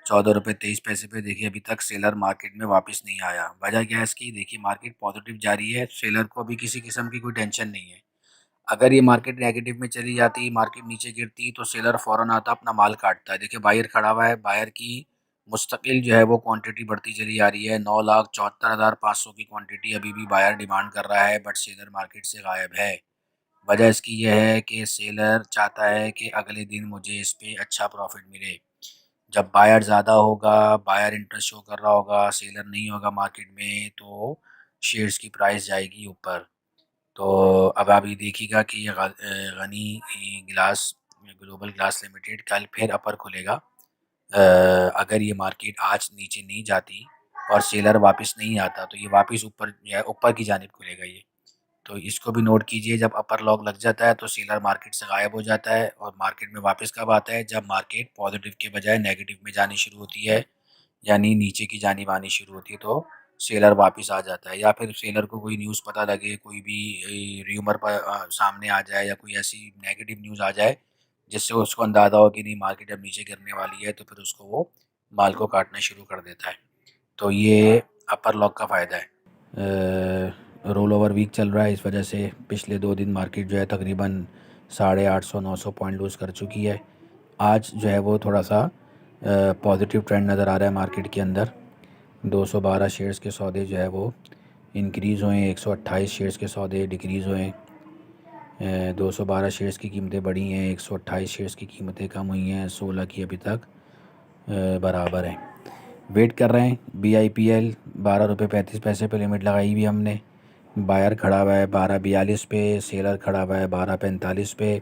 14.23 रुपये पे। देखिए अभी तक सेलर मार्केट में वापस नहीं आया। वजह क्या है इसकी? देखिए मार्केट पॉजिटिव जा रही है, सेलर को अभी किसी किस्म की कोई टेंशन नहीं है। अगर ये मार्केट नेगेटिव में चली जाती, मार्केट नीचे गिरती, तो सेलर फ़ौरन आता, अपना माल काटता है। देखिए बायर खड़ा हुआ है, बायर की मुस्तकिल जो है वो क्वांटिटी बढ़ती चली जा रही है। 9,74,500 की क्वांटिटी अभी भी बायर डिमांड कर रहा है, बट सेलर मार्केट से गायब है। वजह इसकी यह है कि सेलर चाहता है कि अगले दिन मुझे इस पे अच्छा प्रॉफिट मिले। जब बायर ज़्यादा होगा, बायर इंटरेस्ट शो कर रहा होगा, सेलर नहीं होगा मार्केट में, तो शेयर्स की प्राइस जाएगी ऊपर। तो अब आप ये देखिएगा कि ये Ghani glass global glass limited कल फिर अपर खुलेगा। अगर ये मार्केट आज नीचे नहीं जाती और सेलर वापस नहीं आता, तो ये वापस ऊपर जो है ऊपर की जानिब खुलेगा ये। तो इसको भी नोट कीजिए, जब अपर लॉक लग जाता है तो सेलर मार्केट से गायब हो जाता है, और मार्केट में वापस कब आता है? जब मार्केट पॉजिटिव के बजाय नेगेटिव में जानी शुरू होती है, यानी नीचे की जानिब आनी शुरू होती है, तो सेलर वापस आ जाता है। या फिर सेलर को कोई न्यूज़ पता लगे, कोई भी र्यूमर पर सामने आ जाए, या कोई ऐसी नेगेटिव न्यूज़ आ जाए जिससे उसको अंदाज़ा हो कि नहीं मार्केट अब नीचे गिरने वाली है, तो फिर उसको वो माल को काटना शुरू कर देता है। तो ये अपर लॉक का फ़ायदा है। रोल ओवर वीक चल रहा है, इस वजह से पिछले 2 दिन मार्केट जो है तकरीबन 850-900 पॉइंट लूज़ कर चुकी है। आज जो है वो थोड़ा सा पॉजिटिव ट्रेंड नज़र आ रहा है मार्केट के अंदर। 212 शेयर्स के सौदे जो है वो इंक्रीज़ हुए, 128 शेयर्स के सौदे डिक्रीज़ हुए। 212 शेयर्स की कीमतें बढ़ी हैं, 128 शेयर्स की कीमतें कम हुई हैं, 16 की अभी तक बराबर हैं। वेट कर रहे हैं। BIPL 12 रुपये 35 पैसे पे लिमिट लगाई हुई हमने। बायर खड़ा हुआ है 12.42 पे, सेलर खड़ा हुआ है 12.45 पे।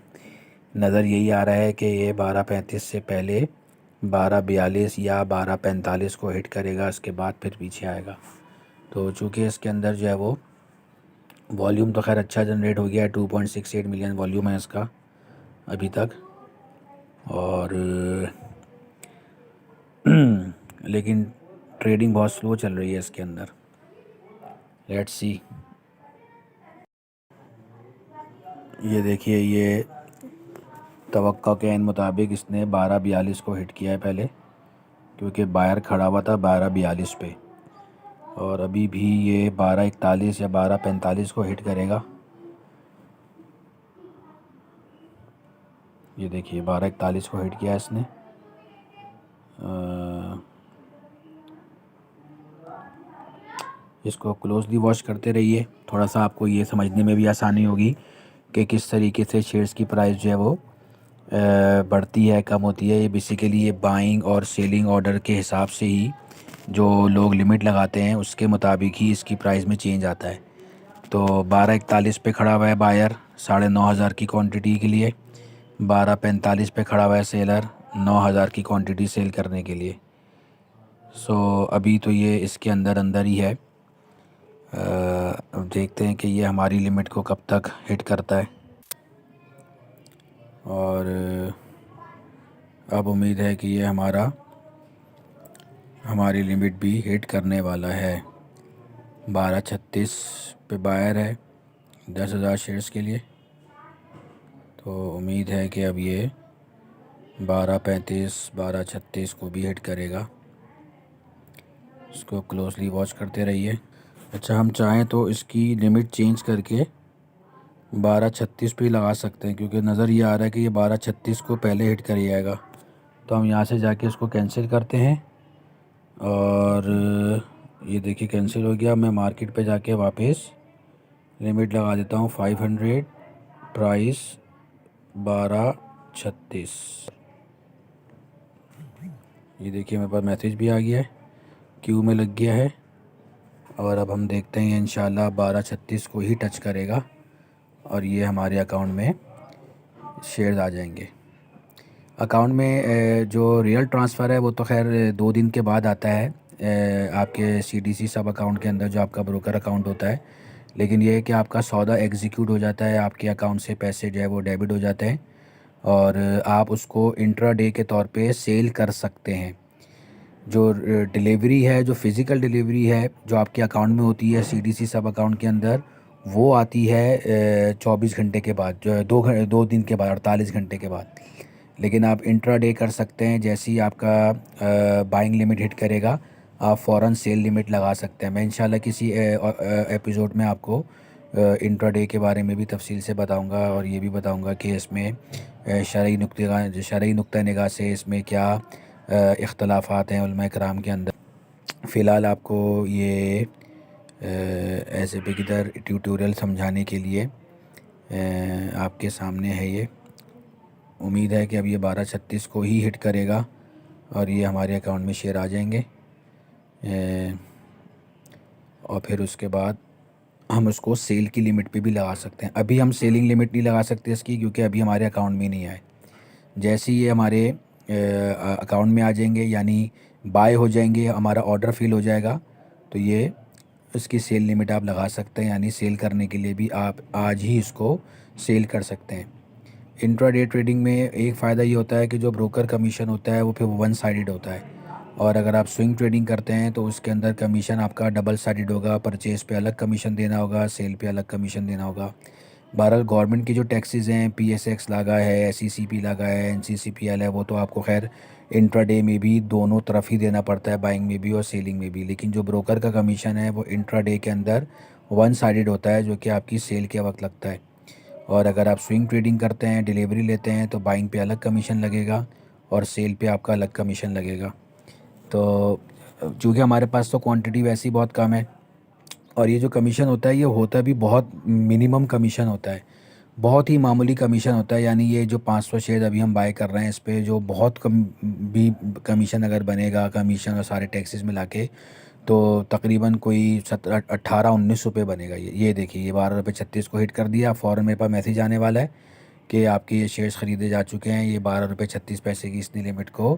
नज़र यही आ रहा है कि ये 12.35 से पहले 12.42 या 12.45 को हिट करेगा, इसके बाद फिर पीछे आएगा। तो चूँकि इसके अंदर जो है वो वॉल्यूम तो खैर अच्छा जनरेट हो गया है, 2.68 मिलियन वॉल्यूम है इसका अभी तक। और लेकिन ट्रेडिंग बहुत स्लो चल रही है इसके अंदर। Let's see. ये देखिए, ये तवक्का के इन मुताबिक इसने 12.42 को हिट किया है पहले, क्योंकि बायर खड़ा हुआ था 12.42 पे, और अभी भी ये 12.41 या 12.45 को हिट करेगा। ये देखिए 12.41 को हिट किया इसने। इसको क्लोजली वॉच करते रहिए, थोड़ा सा आपको ये समझने में भी आसानी होगी कि किस तरीके से शेयर्स की प्राइस जो है वो बढ़ती है, कम होती है। ये बेसिकली ये बाइंग और सेलिंग ऑर्डर के हिसाब से ही जो लोग लिमिट लगाते हैं उसके मुताबिक ही इसकी प्राइस में चेंज आता है। तो 12.41 पे खड़ा हुआ है बायर 9,500 की क्वांटिटी के लिए, 12.45 पे खड़ा हुआ है सेलर 9,000 की क्वांटिटी सेल करने के लिए। सो अभी तो ये इसके अंदर अंदर ही है। अब देखते हैं कि ये हमारी लिमिट को कब तक हिट करता है, और अब उम्मीद है कि ये हमारी लिमिट भी हिट करने वाला है। 12.36 पे बायर है 10,000 शेयर्स के लिए, तो उम्मीद है कि अब ये 12.35 12.36 को भी हिट करेगा। इसको क्लोजली वॉच करते रहिए। अच्छा, हम चाहें तो इसकी लिमिट चेंज करके 12.36 पे लगा सकते हैं, क्योंकि नज़र ये आ रहा है कि ये 12.36 को पहले हिट कर जाएगा। तो हम यहाँ से जाके इसको कैंसिल करते हैं, और ये देखिए कैंसिल हो गया। मैं मार्केट पे जाके वापस लिमिट लगा देता हूँ 500, प्राइस 12.36। ये देखिए मेरे पास मैसेज भी आ गया है, क्यू में लग गया है, और अब हम देखते हैं इंशाल्लाह 12.36 को ही टच करेगा और ये हमारे अकाउंट में शेयर्स आ जाएंगे। अकाउंट में जो रियल ट्रांसफ़र है वो तो खैर 2 दिन के बाद आता है आपके CDC सब अकाउंट के अंदर, जो आपका ब्रोकर अकाउंट होता है। लेकिन ये है कि आपका सौदा एग्जीक्यूट हो जाता है, आपके अकाउंट से पैसे जो है वो डेबिट हो जाते हैं, और आप उसको इंट्राडे के तौर पे सेल कर सकते हैं। जो डिलीवरी है, जो फ़िज़िकल डिलीवरी है जो आपके अकाउंट में होती है CDC सब अकाउंट के अंदर, वो आती है 24 घंटे के बाद, जो है 2 दिन के बाद, 48 घंटे के बाद। लेकिन आप इंट्राडे कर सकते हैं, जैसे ही आपका बाइंग लिमिट हिट करेगा आप फ़ौरन सेल लिमिट लगा सकते हैं। मैं इंशाल्लाह किसी एपिसोड में आपको इंट्राडे के बारे में भी तफसील से बताऊंगा, और ये भी बताऊंगा कि इसमें शरई नुक्ता निगाह से इसमें क्या इख्तलाफात हैं उलमा कराम के अंदर। फ़िलहाल आपको ये ऐसे बिगिनर ट्यूटोरियल समझाने के लिए आपके सामने है ये। उम्मीद है कि अब ये 12.36 को ही हिट करेगा और ये हमारे अकाउंट में शेयर आ जाएंगे, और फिर उसके बाद हम उसको सेल की लिमिट पे भी लगा सकते हैं। अभी हम सेलिंग लिमिट नहीं लगा सकते इसकी, क्योंकि अभी हमारे अकाउंट में नहीं आए। जैसे ही ये हमारे अकाउंट में आ जाएंगे, यानी बाय हो जाएंगे, हमारा ऑर्डर फिल हो जाएगा, तो ये इसकी सेल लिमिट आप लगा सकते हैं, यानी सेल करने के लिए भी आप आज ही इसको सेल कर सकते हैं। इंट्राडे ट्रेडिंग में एक फ़ायदा ये होता है कि जो ब्रोकर कमीशन होता है वो फिर वन साइडेड होता है, और अगर आप स्विंग ट्रेडिंग करते हैं तो उसके अंदर कमीशन आपका डबल साइडेड होगा। परचेज़ पे अलग कमीशन देना होगा, सेल पे अलग कमीशन देना होगा। बहरहाल गवर्नमेंट की जो टैक्सेस हैं, PSX लगा है, SECP लगा है, NCCPL है, वो तो आपको खैर इंट्राडे में भी दोनों तरफ ही देना पड़ता है, बाइंग में भी और सेलिंग में भी। लेकिन जो ब्रोकर का कमीशन है वो इंट्राडे के अंदर वन साइडेड होता है, जो कि आपकी सेल के वक्त लगता है। और अगर आप स्विंग ट्रेडिंग करते हैं, डिलीवरी लेते हैं, तो बाइंग पे अलग कमीशन लगेगा और सेल पे आपका अलग कमीशन लगेगा। तो चूँकि हमारे पास तो क्वांटिटी वैसे ही बहुत कम है, और ये जो कमीशन होता है ये होता भी बहुत मिनिमम कमीशन होता है, बहुत ही मामूली कमीशन होता है, यानी ये जो 500 शेयर अभी हम बाय कर रहे हैं इस पे जो बहुत कम भी कमीशन अगर बनेगा, कमीशन और सारे टैक्सेस मिला के, तो तकरीबन कोई 17-18-19 रुपये बनेगा। ये देखिए, ये 12 रुपये 36 को हिट कर दिया। फ़ौरन मेरे पास मैसेज आने वाला है कि आपके ये शेयर्स ख़रीदे जा चुके हैं। ये 12 रुपये 36 पैसे की इसने लिमिट को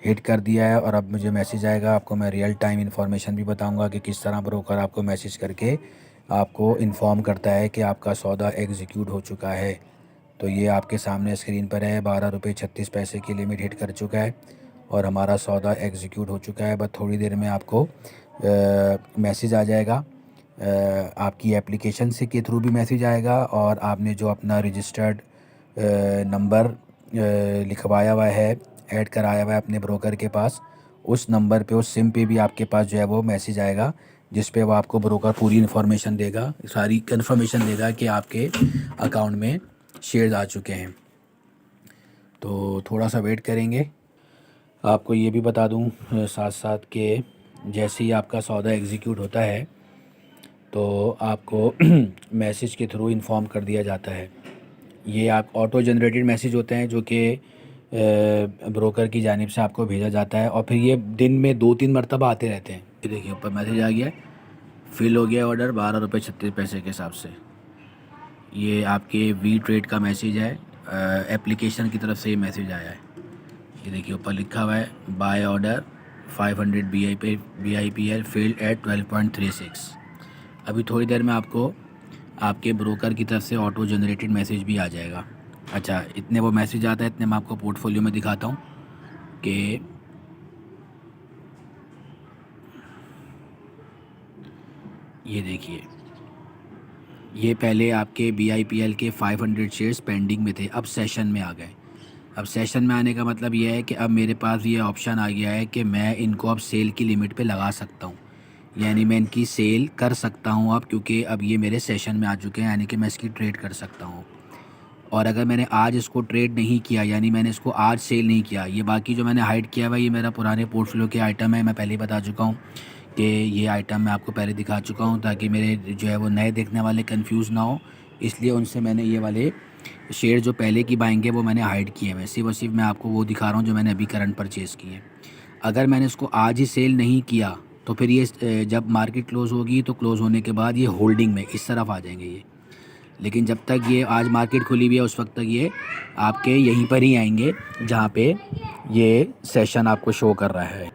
हिट कर दिया है। और अब मुझे मैसेज आएगा, आपको मैं रियल टाइम इन्फॉर्मेशन भी बताऊंगा कि किस तरह ब्रोकर आपको मैसेज करके आपको इन्फॉर्म करता है कि आपका सौदा एग्जीक्यूट हो चुका है। तो ये आपके सामने स्क्रीन पर है, 12 रुपये 36 पैसे की लिमिट हिट कर चुका है और हमारा सौदा एग्जीक्यूट हो चुका है। बस थोड़ी देर में आपको मैसेज आ जाएगा, आपकी एप्लीकेशन से के थ्रू भी मैसेज आएगा, और आपने जो अपना रजिस्टर्ड नंबर लिखवाया हुआ है, ऐड कराया हुआ है अपने ब्रोकर के पास, उस नंबर पे, उस सिम पे भी आपके पास जो है वो मैसेज आएगा, जिस पे वो आपको ब्रोकर पूरी इन्फॉर्मेशन देगा, सारी कन्फर्मेशन देगा कि आपके अकाउंट में शेयर्स आ चुके हैं। तो थोड़ा सा वेट करेंगे। आपको ये भी बता दूं साथ साथ कि जैसे ही आपका सौदा एग्जीक्यूट होता है तो आपको मैसेज के थ्रू इन्फॉर्म कर दिया जाता है। ये आप ऑटो जनरेटेड मैसेज होते हैं जो कि ब्रोकर की जानिब से आपको भेजा जाता है, और फिर ये दिन में 2-3 मरतबा आते रहते हैं। ये देखिए ऊपर मैसेज आ गया, फिल हो गया ऑर्डर 12 रुपये 36 पैसे के हिसाब से। ये आपके वी ट्रेड का मैसेज है, एप्लीकेशन की तरफ से ये मैसेज आया है। ये देखिए ऊपर लिखा हुआ है, buy order 500 BIPL filled at 12.36। अभी थोड़ी देर में आपको आपके ब्रोकर की तरफ से ऑटो जनरेटेड मैसेज भी आ जाएगा। अच्छा, इतने वो मैसेज आता है, इतने मैं आपको पोर्टफोलियो में दिखाता हूँ कि ये देखिए, ये पहले आपके BIPL के 500 शेयर्स पेंडिंग में थे, अब सेशन में आ गए। अब सेशन में आने का मतलब ये है कि अब मेरे पास ये ऑप्शन आ गया है कि मैं इनको अब सेल की लिमिट पे लगा सकता हूँ, यानी मैं इनकी सेल कर सकता हूँ अब, क्योंकि अब ये मेरे सेशन में आ चुके हैं, यानी कि मैं इसकी ट्रेड कर सकता हूँ। और अगर मैंने आज इसको ट्रेड नहीं किया, यानी मैंने इसको आज सेल नहीं किया, ये बाकी जो मैंने हाइड किया हुआ ये मेरा पुराने पोर्टफोलियो के आइटम है, मैं पहले ही बता चुका हूँ कि ये आइटम मैं आपको पहले दिखा चुका हूँ, ताकि मेरे जो है वो नए देखने वाले कंफ्यूज ना हो, इसलिए उनसे मैंने ये वाले शेयर जो पहले की बाइंग है वो मैंने हाइड किए हैं। सिर्फ और सिर्फ मैं आपको वो दिखा रहा हूँ जो मैंने अभी करंट परचेज़ किए। अगर मैंने इसको आज ही सेल नहीं किया तो फिर ये जब मार्केट क्लोज़ होगी तो क्लोज़ होने के बाद ये होल्डिंग में इस तरफ आ जाएंगे ये, लेकिन जब तक ये आज मार्केट खुली हुई है उस वक्त तक ये आपके यहीं पर ही आएंगे जहाँ पे ये सेशन आपको शो कर रहा है।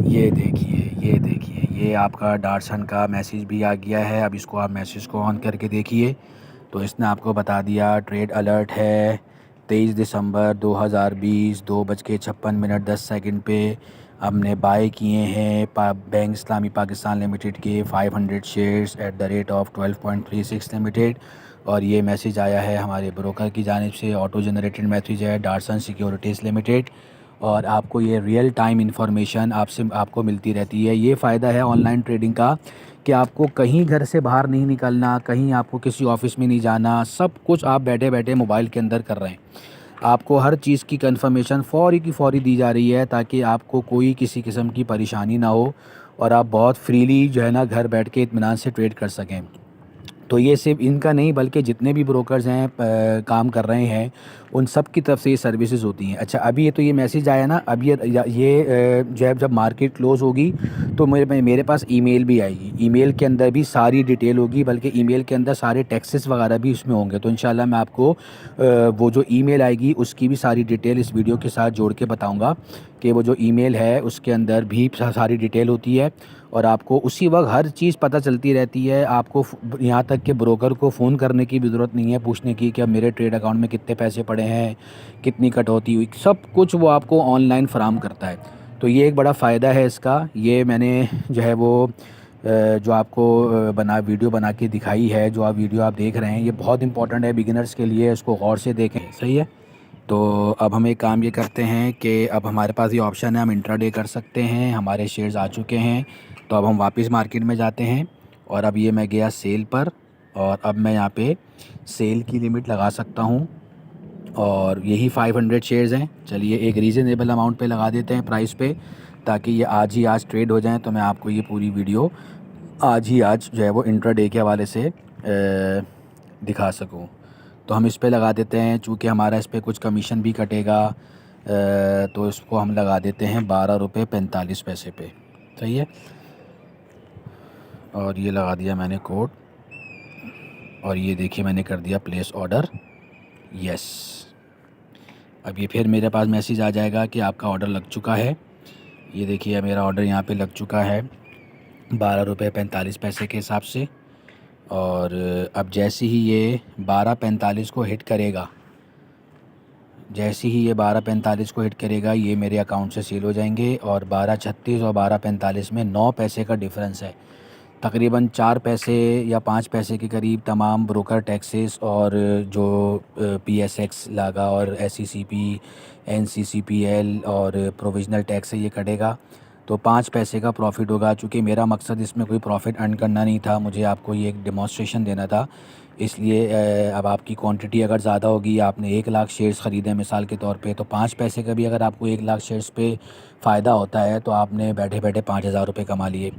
ये देखिए, ये देखिए, ये आपका डार्सन का मैसेज भी आ गया है। अब इसको आप मैसेज को ऑन करके देखिए तो इसने आपको बता दिया, ट्रेड अलर्ट है 23 दिसंबर 2020 2:56 पे हमने बाय किए हैं बैंक इस्लामी पाकिस्तान लिमिटेड के 500 shares at the rate of 12.36 limited. और ये मैसेज आया है हमारे ब्रोकर की जानिब से, ऑटो जनरेटेड मैसेज है, डार्सन सिक्योरिटीज़ लिमिटेड। और आपको ये रियल टाइम इन्फॉर्मेशन आपको मिलती रहती है। ये फ़ायदा है ऑनलाइन ट्रेडिंग का कि आपको कहीं घर से बाहर नहीं निकलना, कहीं आपको किसी ऑफ़िस में नहीं जाना, सब कुछ आप बैठे बैठे मोबाइल के अंदर कर रहे हैं। आपको हर चीज़ की कंफर्मेशन फ़ौरी की फ़ौरी दी जा रही है ताकि आपको कोई किसी किस्म की परेशानी ना हो और आप बहुत फ्रीली जो है ना घर बैठ के इत्मीनान से ट्रेड कर सकें। तो ये सिर्फ इनका नहीं बल्कि जितने भी ब्रोकर्स हैं काम कर रहे हैं उन सब की तरफ से ये सर्विसेज होती हैं। अच्छा, अभी ये तो ये मैसेज आया ना, अब ये जो है जब मार्केट क्लोज़ होगी तो मेरे पास ईमेल भी आएगी। ईमेल के अंदर भी सारी डिटेल होगी, बल्कि ईमेल के अंदर सारे टैक्सेस वगैरह भी उसमें होंगे। तो इंशाल्लाह मैं आपको वो जो ईमेल आएगी उसकी भी सारी डिटेल इस वीडियो के साथ जोड़ के बताऊँगा कि वो जो ईमेल है उसके अंदर भी सारी डिटेल होती है और आपको उसी वक्त हर चीज़ पता चलती रहती है। आपको यहाँ तक कि ब्रोकर को फ़ोन करने की भी ज़रूरत नहीं है पूछने की कि अब मेरे ट्रेड अकाउंट में कितने पैसे पड़े हैं, कितनी कटौती हुई, सब कुछ वो आपको ऑनलाइन फ़राहम करता है। तो ये एक बड़ा फ़ायदा है इसका। ये मैंने जो है वो जो आपको वीडियो बना के दिखाई है, जो वीडियो आप देख रहे हैं, ये बहुत इंपॉर्टेंट है बिगिनर्स के लिए, इसको गौर से देखें। सही है। तो अब हम एक काम ये करते हैं कि अब हमारे पास ये ऑप्शन है, हम इंट्राडे कर सकते हैं। हमारे शेयर्स आ चुके हैं तो अब हम वापस मार्केट में जाते हैं और अब ये मैं गया सेल पर और अब मैं यहाँ पे सेल की लिमिट लगा सकता हूँ और यही 500 शेयर्स हैं। चलिए एक रीज़नेबल अमाउंट पे लगा देते हैं प्राइस पे, ताकि ये आज ट्रेड हो जाएं। तो मैं आपको ये पूरी वीडियो आज जो है वो इंट्राडे के हवाले से दिखा सकूं। तो हम इस पे लगा देते हैं, चूँकि हमारा इस पे कुछ कमीशन भी कटेगा, तो इसको हम लगा देते हैं 12 रुपये 45 पैसे पे। सही है। और ये लगा दिया मैंने कोड, और ये देखिए मैंने कर दिया प्लेस ऑर्डर, यस। अब ये फिर मेरे पास मैसेज आ जाएगा कि आपका ऑर्डर लग चुका है। ये देखिए मेरा ऑर्डर यहाँ पे लग चुका है 12 रुपये 45 पैसे के हिसाब से। और अब जैसे ही ये 12:45 को हिट करेगा, ये मेरे अकाउंट से सेल हो जाएंगे। और 12:36 और 12:45 में 9 पैसे का डिफरेंस है। तकरीबन 4 पैसे या 5 पैसे के करीब तमाम ब्रोकर टैक्सेस और जो PSX लगा और SCCP, NCCPL और प्रोविज़नल टैक्स है ये कटेगा, तो 5 पैसे का प्रॉफ़िट होगा। चूँकि मेरा मकसद इसमें कोई प्रॉफ़िट अर्न करना नहीं था, मुझे आपको ये एक डेमोंस्ट्रेशन देना था। इसलिए अब आपकी क्वांटिटी अगर ज़्यादा होगी, आपने 1 लाख शेयर्स ख़रीदे मिसाल के तौर पे, तो 5 पैसे का भी अगर आपको 1 लाख शेयर्स पे फ़ायदा होता है तो आपने बैठे बैठे 5,000 रुपये कमा लिए।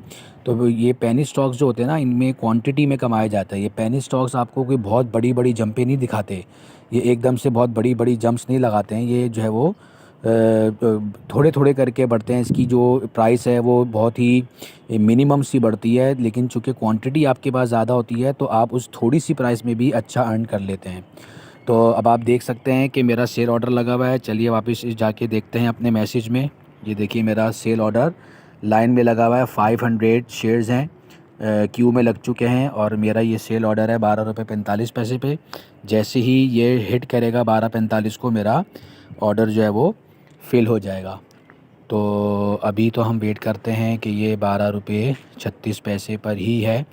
तो ये पेनी स्टॉक्स जो होते हैं ना, इनमें क्वांटिटी में कमाया जाता है। ये पेनी स्टॉक्स आपको कोई बहुत बड़ी बड़ी जंपें नहीं दिखाते, ये एकदम से बहुत बड़ी बड़ी जंप्स नहीं लगाते हैं। ये जो है वो थोड़े थोड़े करके बढ़ते हैं। इसकी जो प्राइस है वो बहुत ही मिनिमम सी बढ़ती है, लेकिन चूँकि क्वांटिटी आपके पास ज़्यादा होती है तो आप उस थोड़ी सी प्राइस में भी अच्छा अर्न कर लेते हैं। तो अब आप देख सकते हैं कि मेरा सेल ऑर्डर लगा हुआ है। चलिए वापस जाके देखते हैं अपने मैसेज में। ये देखिए मेरा सेल ऑर्डर लाइन में लगा हुआ है, 500 शेयर्स हैं, क्यू में लग चुके हैं, और मेरा ये सेल ऑर्डर है 12 रुपये 45 पैसे पे। जैसे ही ये हिट करेगा 12:45 को, मेरा ऑर्डर जो है वो फिल हो जाएगा। तो अभी तो हम वेट करते हैं कि ये 12 रुपये 36 पैसे पर ही है,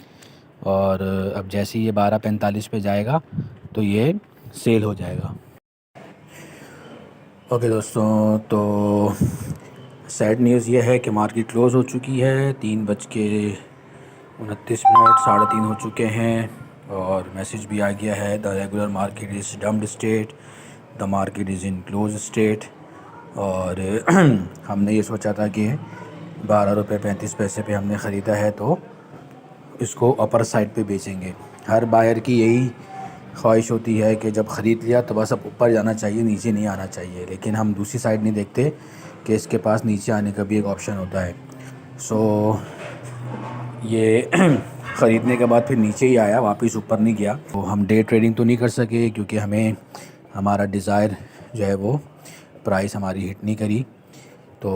और अब जैसे ही ये 12:45 पे जाएगा तो ये सेल हो जाएगा। ओके दोस्तों, तो सैड न्यूज़ ये है कि मार्केट क्लोज़ हो चुकी है। 3:29, 3:30 हो चुके हैं, और मैसेज भी आ गया है, the regular market is dumped state, the market is in close state. और हमने ये सोचा था कि 12 रुपये 35 पैसे पे हमने ख़रीदा है तो इसको अपर साइड पे बेचेंगे। हर बायर की यही ख्वाहिश होती है कि जब ख़रीद लिया तो बस अब ऊपर जाना चाहिए, नीचे नहीं आना चाहिए। लेकिन हम दूसरी साइड नहीं देखते कि इसके पास नीचे आने का भी एक ऑप्शन होता है। सो ये ख़रीदने के बाद फिर नीचे ही आया, वापस ऊपर नहीं गया। तो हम डे ट्रेडिंग तो नहीं कर सके, क्योंकि हमें हमारा डिज़ायर जो है वो प्राइस हमारी हिट नहीं करी। तो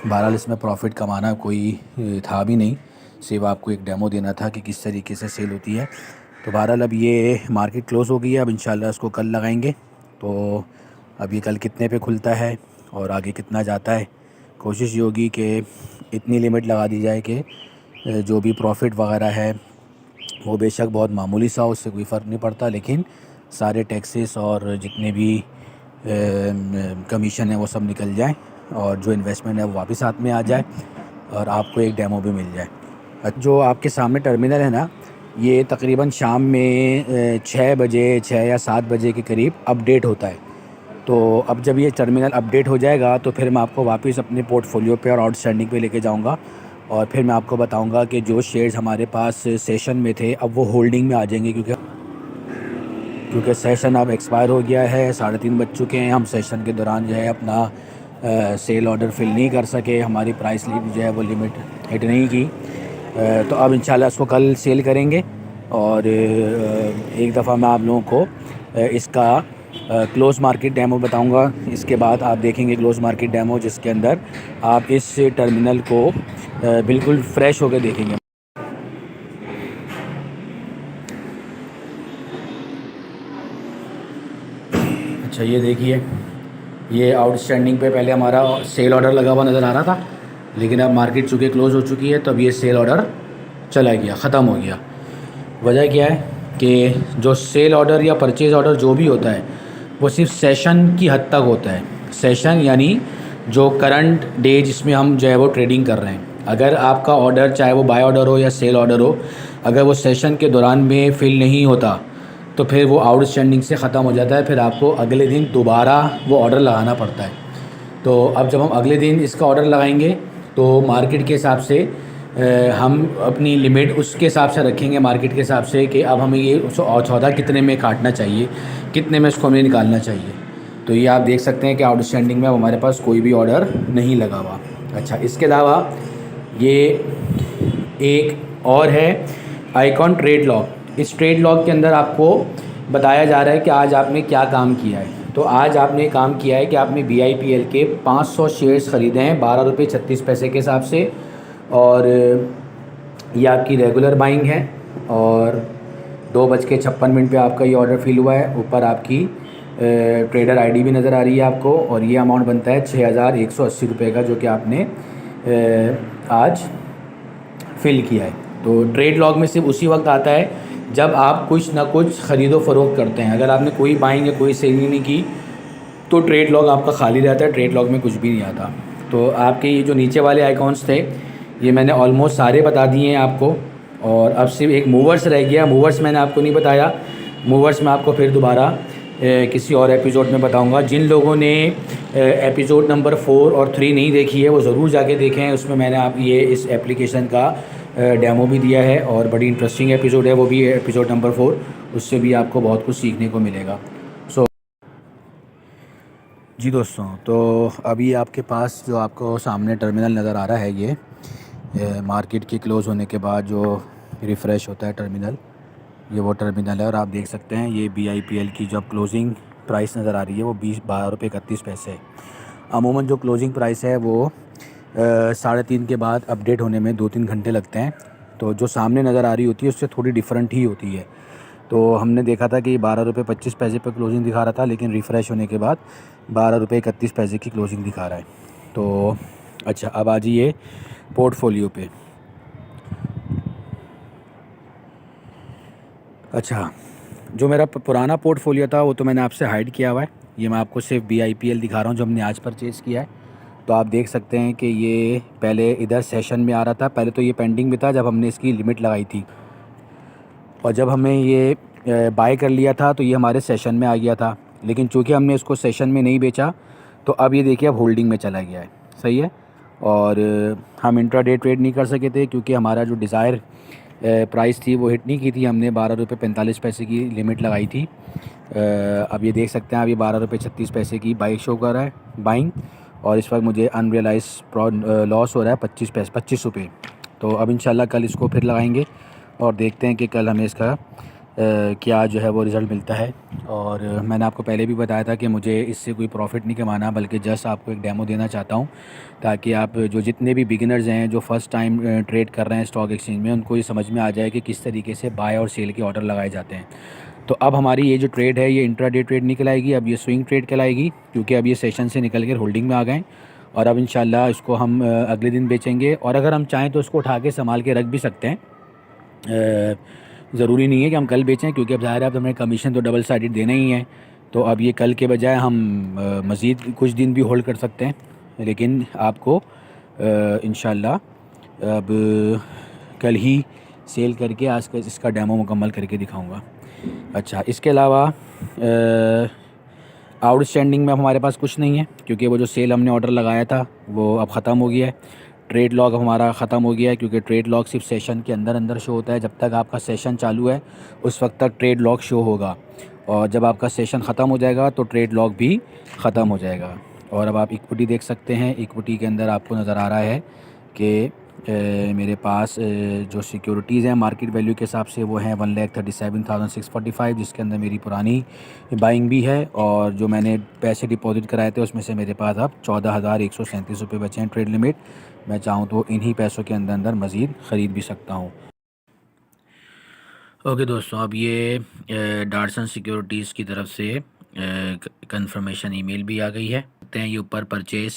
बहरहाल इसमें प्रॉफिट कमाना कोई था भी नहीं, सिर्फ आपको एक डेमो देना था कि किस तरीके से सेल होती है। तो बहरहाल अब ये मार्केट क्लोज़ हो गई है, अब इंशाल्लाह इसको कल लगाएंगे। तो अब ये कल कितने पे खुलता है और आगे कितना जाता है, कोशिश ये होगी कि इतनी लिमिट लगा दी जाए कि जो भी प्रॉफिट वगैरह है वो बेशक बहुत मामूली सा हो, उससे कोई फ़र्क नहीं पड़ता, लेकिन सारे टैक्सेस और जितने भी कमीशन है वो सब निकल जाए, और जो इन्वेस्टमेंट है वो वापस हाथ में आ जाए, और आपको एक डेमो भी मिल जाए। जो आपके सामने टर्मिनल है ना, ये तकरीबन शाम में 6 बजे, 6 या 7 बजे के करीब अपडेट होता है। तो अब जब ये टर्मिनल अपडेट हो जाएगा तो फिर मैं आपको वापस अपने पोर्टफोलियो पे और आउटस्टैंडिंग पे लेके जाऊंगा, और फिर मैं आपको बताऊंगा कि जो शेयर्स हमारे पास सेशन में थे अब वो होल्डिंग में आ जाएंगे, क्योंकि सेशन अब एक्सपायर हो गया है, 3:30 बज चुके हैं। हम सेशन के दौरान जो है अपना सेल ऑर्डर फिल नहीं कर सके, हमारी प्राइस जो है वो लिमिट हिट नहीं की। तो अब इंशाल्लाह इसको कल सेल करेंगे, और एक दफ़ा मैं आप लोगों को इसका क्लोज़ मार्केट डेमो बताऊंगा। इसके बाद आप देखेंगे क्लोज़ मार्केट डेमो, जिसके अंदर आप इस टर्मिनल को बिल्कुल फ्रेश होकर देखेंगे। अच्छा ये देखिए, ये आउटस्टैंडिंग पे पहले हमारा सेल ऑर्डर लगा हुआ नज़र आ रहा था, लेकिन अब मार्केट चूँकि क्लोज़ हो चुकी है तो अब ये सेल ऑर्डर चला गया, ख़त्म हो गया। वजह क्या है कि जो सेल ऑर्डर या परचेज़ ऑर्डर जो भी होता है वो सिर्फ सेशन की हद तक होता है। सेशन यानी जो करंट डे जिसमें हम जो है वो ट्रेडिंग कर रहे हैं। अगर आपका ऑर्डर, चाहे वो बाय ऑर्डर हो या सेल ऑर्डर हो, अगर वो सेशन के दौरान में फिल नहीं होता तो फिर वो आउटस्टैंडिंग से ख़त्म हो जाता है, फिर आपको अगले दिन दोबारा वो ऑर्डर लगाना पड़ता है। तो अब जब हम अगले दिन इसका ऑर्डर लगाएंगे तो मार्केट के हिसाब से हम अपनी लिमिट उसके हिसाब से रखेंगे मार्केट के हिसाब से कि अब हमें ये सौदा कितने में काटना चाहिए, कितने में इसको हमें निकालना चाहिए। तो ये आप देख सकते हैं कि आउटस्टैंडिंग में अब हमारे पास कोई भी ऑर्डर नहीं लगा हुआ। अच्छा, इसके अलावा ये एक और है आइकॉन ट्रेड लॉग। इस ट्रेड लॉग के अंदर आपको बताया जा रहा है कि आज आपने क्या काम किया है। तो आज आपने काम किया है कि आपने BIPL के 500 शेयर्स ख़रीदे हैं 12 रुपये 36 पैसे के हिसाब से, और ये आपकी रेगुलर बाइंग है। और 2:56 पे आपका ये ऑर्डर फिल हुआ है। ऊपर आपकी ट्रेडर आईडी भी नज़र आ रही है आपको, और ये अमाउंट बनता है 6180 रुपये का, जो कि आपने आज फिल किया है। तो ट्रेड लॉग में सिर्फ उसी वक्त आता है जब आप कुछ ना कुछ ख़रीदो फ़रोख्त करते हैं। अगर आपने कोई बाइंग या कोई सेलिंग नहीं की तो ट्रेड लॉग आपका खाली रहता है, ट्रेड लॉग में कुछ भी नहीं आता। तो आपके ये जो नीचे वाले आइकॉन्स थे ये मैंने ऑलमोस्ट सारे बता दिए हैं आपको, और अब सिर्फ एक मूवर्स रह गया। मूवर्स मैंने आपको नहीं बताया, मूवर्स मैं आपको फिर दोबारा किसी और एपिसोड में बताऊंगा। जिन लोगों ने एपिसोड नंबर 4 और 3 नहीं देखी है वो ज़रूर जाके देखें। उसमें मैंने आप ये इस एप्लीकेशन का डेमो भी दिया है, और बड़ी इंटरेस्टिंग एपिसोड है वो भी, एपिसोड नंबर 4। उससे भी आपको बहुत कुछ सीखने को मिलेगा। सो जी दोस्तों, तो अभी आपके पास जो आपको सामने टर्मिनल नज़र आ रहा है, ये मार्केट के क्लोज़ होने के बाद जो रिफ़्रेश होता है टर्मिनल, ये वो टर्मिनल है। और आप देख सकते हैं ये BIPL की जो क्लोजिंग प्राइस नज़र आ रही है वो 12 रुपये 31 पैसे है। अमूमन जो क्लोजिंग प्राइस है वो 3:30 के बाद अपडेट होने में 2-3 घंटे लगते हैं। तो जो सामने नज़र आ रही होती है उससे थोड़ी डिफरेंट ही होती है। तो हमने देखा था कि 12 रुपये 25 पैसे पर क्लोजिंग दिखा रहा था, लेकिन रिफ़्रेश होने के बाद 12 रुपये 31 पैसे की क्लोजिंग दिखा रहा है। तो अच्छा, अब आ जाइए पोर्टफोलियो पे। अच्छा, जो मेरा पुराना पोर्टफोलियो था वो तो मैंने आपसे हाइड किया हुआ है। ये मैं आपको सिर्फ BIPL दिखा रहा हूँ जो हमने आज परचेज़ किया है। तो आप देख सकते हैं कि ये पहले इधर सेशन में आ रहा था। पहले तो ये पेंडिंग में था जब हमने इसकी लिमिट लगाई थी, और जब हमें ये बाय कर लिया था तो ये हमारे सेशन में आ गया था। लेकिन चूँकि हमने इसको सेशन में नहीं बेचा तो अब ये देखिए अब होल्डिंग में चला गया है। सही है। और हम इंट्राडे ट्रेड नहीं कर सके थे क्योंकि हमारा जो डिज़ायर प्राइस थी वो हिट नहीं की थी। हमने 12 रुपये 45 पैसे की लिमिट लगाई थी। अब ये देख सकते हैं, अब ये 12 रुपये 36 पैसे की बाई शो कर रहा है, बाइंग। और इस वक्त मुझे अनरियलाइज लॉस हो रहा है 25 रुपये। तो अब इंशाल्लाह कल इसको फिर लगाएंगे और देखते हैं कि कल हमें इसका क्या जो है वो रिज़ल्ट मिलता है। और मैंने आपको पहले भी बताया था कि मुझे इससे कोई प्रॉफिट नहीं कमाना, बल्कि जस्ट आपको एक डेमो देना चाहता हूँ, ताकि आप जो जितने भी बिगिनर्स हैं जो फ़र्स्ट टाइम ट्रेड कर रहे हैं स्टॉक एक्सचेंज में, उनको ये समझ में आ जाए कि किस तरीके से बाय और सेल के ऑर्डर लगाए जाते हैं। तो अब हमारी ये जो ट्रेड है ये इंट्राडे ट्रेड नहीं कहलाएगी, अब ये स्विंग ट्रेड कहलाएगी, क्योंकि अब ये सेशन से निकल कर होल्डिंग में आ गए। और अब इंशाल्लाह इसको हम अगले दिन बेचेंगे, और अगर हम चाहें तो इसको उठा के संभाल के रख भी सकते हैं। ज़रूरी नहीं है कि हम कल बेचें, क्योंकि अब ज़ाहिर है अब हमें कमीशन तो डबल साइडेड देना ही है। तो अब ये कल के बजाय हम मज़ीद कुछ दिन भी होल्ड कर सकते हैं, लेकिन आपको इंशाल्लाह अब कल ही सेल करके आज का इसका डेमो मुकम्मल करके दिखाऊंगा। अच्छा, इसके अलावा आउटस्टैंडिंग में अब हमारे पास कुछ नहीं है, क्योंकि वो जो सेल हमने ऑर्डर लगाया था वो अब ख़त्म हो गया है। ट्रेड लॉग हमारा ख़त्म हो गया है, क्योंकि ट्रेड लॉग सिर्फ सेशन के अंदर अंदर शो होता है। जब तक आपका सेशन चालू है उस वक्त तक ट्रेड लॉग शो होगा, और जब आपका सेशन ख़त्म हो जाएगा तो ट्रेड लॉग भी ख़त्म हो जाएगा। और अब आप इक्विटी देख सकते हैं, इक्विटी के अंदर आपको नज़र आ रहा है कि मेरे पास जो सिक्योरिटीज़ हैं मार्केट वैल्यू के हिसाब से वो हैं 1,37,645, जिसके अंदर मेरी पुरानी बाइंग भी है। और जो मैंने पैसे डिपॉजिट कराए थे उसमें से मेरे पास अब 14,137 रुपये बचे हैं ट्रेड लिमिट। मैं चाहूँ तो इन्हीं पैसों के अंदर अंदर मज़ीद ख़रीद भी सकता हूँ। ओके दोस्तों, अब ये डार्सन सिक्योरिटीज़ की तरफ से कंफर्मेशन ईमेल भी आ गई है। देखते हैं ये ऊपर परचेज़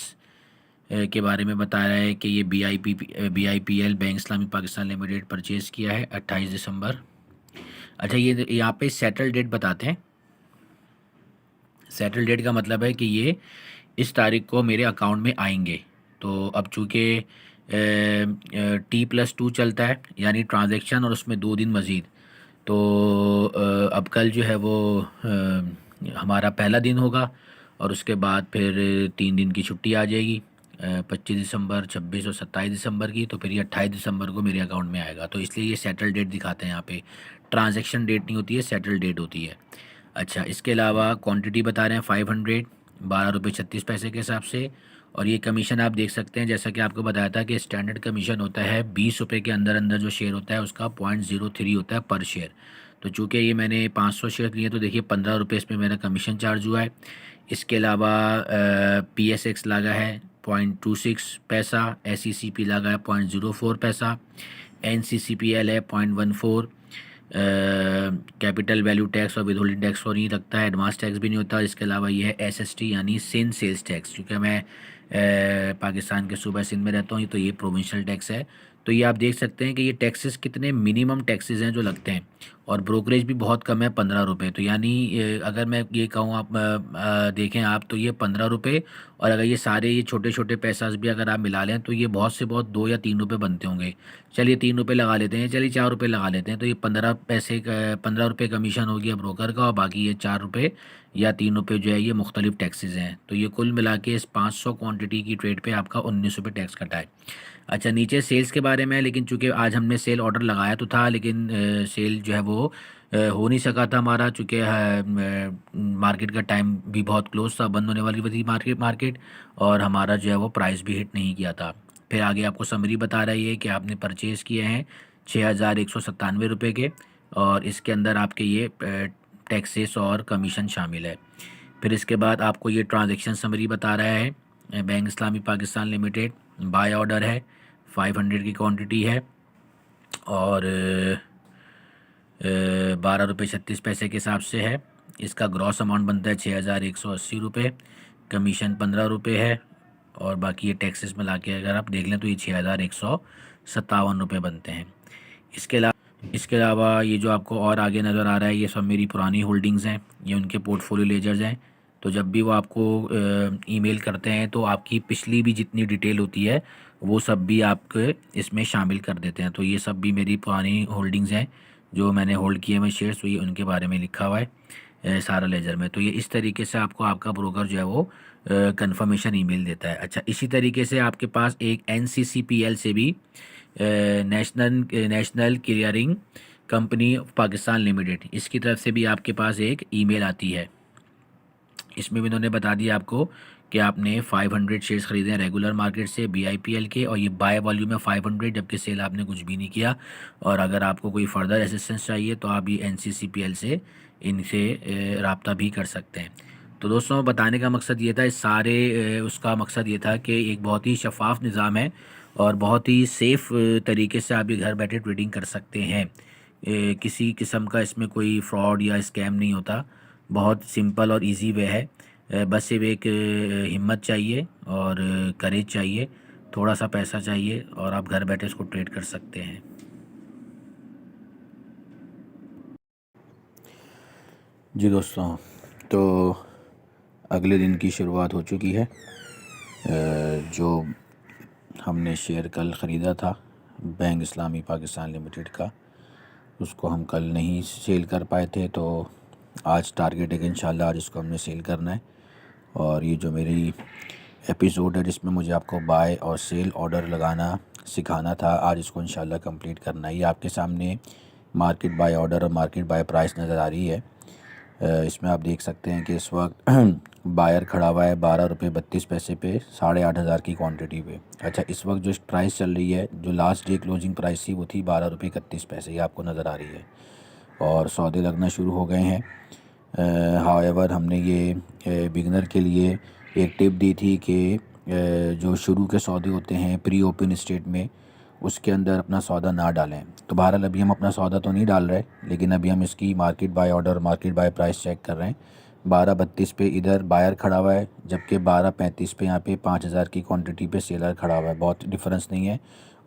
के बारे में बता रहा है कि ये BIPL bank Islami Pakistan limited purchase किया है 28 दिसंबर। अच्छा, ये यहाँ पे सेटल डेट बताते हैं। सेटल डेट का मतलब है कि ये इस तारीख को मेरे अकाउंट में आएंगे। तो अब चूँकि T+2 चलता है, यानी ट्रांजैक्शन और उसमें 2 दिन मज़ीद, तो अब कल जो है वो हमारा पहला दिन होगा, और उसके बाद फिर 3 दिन की छुट्टी आ जाएगी 25 दिसंबर, 26 और 27 दिसंबर की, तो फिर ये 28 दिसंबर को मेरे अकाउंट में आएगा। तो इसलिए ये सेटल डेट दिखाते हैं यहाँ पे, ट्रांजैक्शन डेट नहीं होती है, सेटल डेट होती है। अच्छा, इसके अलावा क्वांटिटी बता रहे हैं 500, 12 रुपये 36 पैसे के हिसाब से। और ये कमीशन आप देख सकते हैं, जैसा कि आपको बताया था कि स्टैंडर्ड कमीशन होता है 20 रुपये के अंदर अंदर जो शेयर होता है उसका 0.03 होता है पर शेयर। तो चूँकि ये मैंने 500 शेयर लिए तो देखिए 15 रुपये इसमें मेरा कमीशन चार्ज हुआ है। इसके अलावा PSX लगा है 0.26 पैसा, SECP लगा है 0.04 पैसा, NCCPL है 0.14, कैपिटल वैल्यू टैक्स और विदहोल्डिंग टैक्स को नहीं लगता है, एडवांस टैक्स भी नहीं होता। इसके अलावा ये है SST यानी सिंध सेल्स टैक्स, क्योंकि मैं पाकिस्तान के सूबा सिंध में रहता हूँ, तो ये प्रोविंशियल टैक्स है। तो ये आप देख सकते हैं कि ये टैक्सेस कितने मिनिमम टैक्सेस हैं जो लगते हैं, और ब्रोकरेज भी बहुत कम है 15 रुपये। तो यानी अगर मैं ये कहूँ आप देखें आप, तो ये 15 रुपये, और अगर ये सारे ये छोटे छोटे पैसास भी अगर आप मिला लें तो ये बहुत से बहुत 2 या 3 रुपये बनते होंगे। चलिए 3 रुपये लगा लेते हैं, चलिए 4 रुपये लगा लेते हैं, तो ये 15 पैसे का 15 रुपये कमीशन हो गया ब्रोकर का, और बाकी ये 4 रुपये या 3 रुपये जो है ये मुख्तलिफ टैक्सेस हैं। तो ये कुल मिला के इस 500 क्वान्टिटी की ट्रेड पर आपका 19 रुपये टैक्स कटा है। अच्छा, नीचे सेल्स के बारे में, लेकिन चूंकि आज हमने सेल ऑर्डर लगाया तो था, लेकिन सेल जो है वो हो नहीं सका था हमारा, चूँकि मार्केट का टाइम भी बहुत क्लोज था, बंद होने वाली थी मार्केट, और हमारा जो है वो प्राइस भी हिट नहीं किया था। फिर आगे आपको समरी बता रही है कि आपने परचेज़ किए हैं 6197 रुपये के, और इसके अंदर आपके ये टैक्सेस और कमीशन शामिल है। फिर इसके बाद आपको ये ट्रांजैक्शन समरी बता रहा है, bank Islami Pakistan limited by order है, 500 की क्वांटिटी है, और 12 रुपये 36 पैसे के हिसाब से है। इसका ग्रॉस अमाउंट बनता है 6180 रुपये, कमीशन 15 रुपये है, और बाकी ये टैक्सेस मिला के अगर आप देख लें तो ये 6157 रुपये बनते हैं। इसके अलावा ये जो आपको और आगे नज़र आ रहा है, ये सब मेरी पुरानी होल्डिंग्स हैं, ये उनके पोर्टफोलियो लेजर्स हैं। तो जब भी वो आपको ईमेल करते हैं तो आपकी पिछली भी जितनी डिटेल होती है वो सब भी आपके इसमें शामिल कर देते हैं। तो ये सब भी मेरी पुरानी होल्डिंग्स हैं जो मैंने होल्ड किए हुए शेयर्स, तो ये उनके बारे में लिखा हुआ है सारा लेजर में। तो ये इस तरीके से आपको आपका ब्रोकर जो है वो कंफर्मेशन ईमेल देता है। अच्छा, इसी तरीके से आपके पास एक NCCPL से भी national clearing company Pakistan limited, इसकी तरफ से भी आपके पास एक ईमेल आती है। इसमें भी उन्होंने बता दिया आपको कि आपने 500 शेयर्स ख़रीदे हैं रेगुलर मार्केट से BIPL के, और ये बाय वॉल्यूम में 500, जबकि सेल आपने कुछ भी नहीं किया। और अगर आपको कोई फर्दर असिस्टेंस चाहिए तो आप ये NCCPL से इनसे रब्ता भी कर सकते हैं। तो दोस्तों, बताने का मकसद ये था, इस सारे उसका मकसद ये था कि एक बहुत ही शफाफ निज़ाम है और बहुत ही सेफ़ तरीके से आप ये घर बैठे ट्रेडिंग कर सकते हैं। किसी किस्म का इसमें कोई फ्रॉड या स्कैम नहीं होता, बहुत सिंपल और इजी वे है। बस सिर्फ एक हिम्मत चाहिए और करेज चाहिए, थोड़ा सा पैसा चाहिए, और आप घर बैठे इसको ट्रेड कर सकते हैं। जी दोस्तों, तो अगले दिन की शुरुआत हो चुकी है। जो हमने शेयर कल ख़रीदा था बैंक इस्लामी पाकिस्तान लिमिटेड का, उसको हम कल नहीं सेल कर पाए थे, तो आज टारगेट है कि इंशाल्लाह आज इसको हमने सेल करना है। और ये जो मेरी एपिसोड है जिसमें मुझे आपको बाय और सेल ऑर्डर लगाना सिखाना था, आज इसको इंशाल्लाह कंप्लीट करना है। ये आपके सामने मार्केट बाय ऑर्डर और मार्केट बाय प्राइस नज़र आ रही है। इसमें आप देख सकते हैं कि इस वक्त बायर खड़ा हुआ है 12 रुपये 32 पैसे पे 8,500 की क्वांटिटी पे। अच्छा, इस वक्त जो प्राइस चल रही है, जो लास्ट डे क्लोजिंग प्राइस थी वो थी 12 रुपये 31 पैसे, ये आपको नज़र आ रही है, और सौदे लगना शुरू हो गए हैं। हाउएवर हमने ये बिगनर के लिए एक टिप दी थी कि जो शुरू के सौदे होते हैं प्री ओपन स्टेट में, उसके अंदर अपना सौदा ना डालें। तो बहरहाल अभी हम अपना सौदा तो नहीं डाल रहे, लेकिन अभी हम इसकी market buy order market buy price check कर रहे हैं। 12.32 पे इधर बायर खड़ा हुआ है, जबकि 12.35 पे यहाँ पे 5,000 की क्वांटिटी पे सेलर खड़ा हुआ है। बहुत डिफरेंस नहीं है,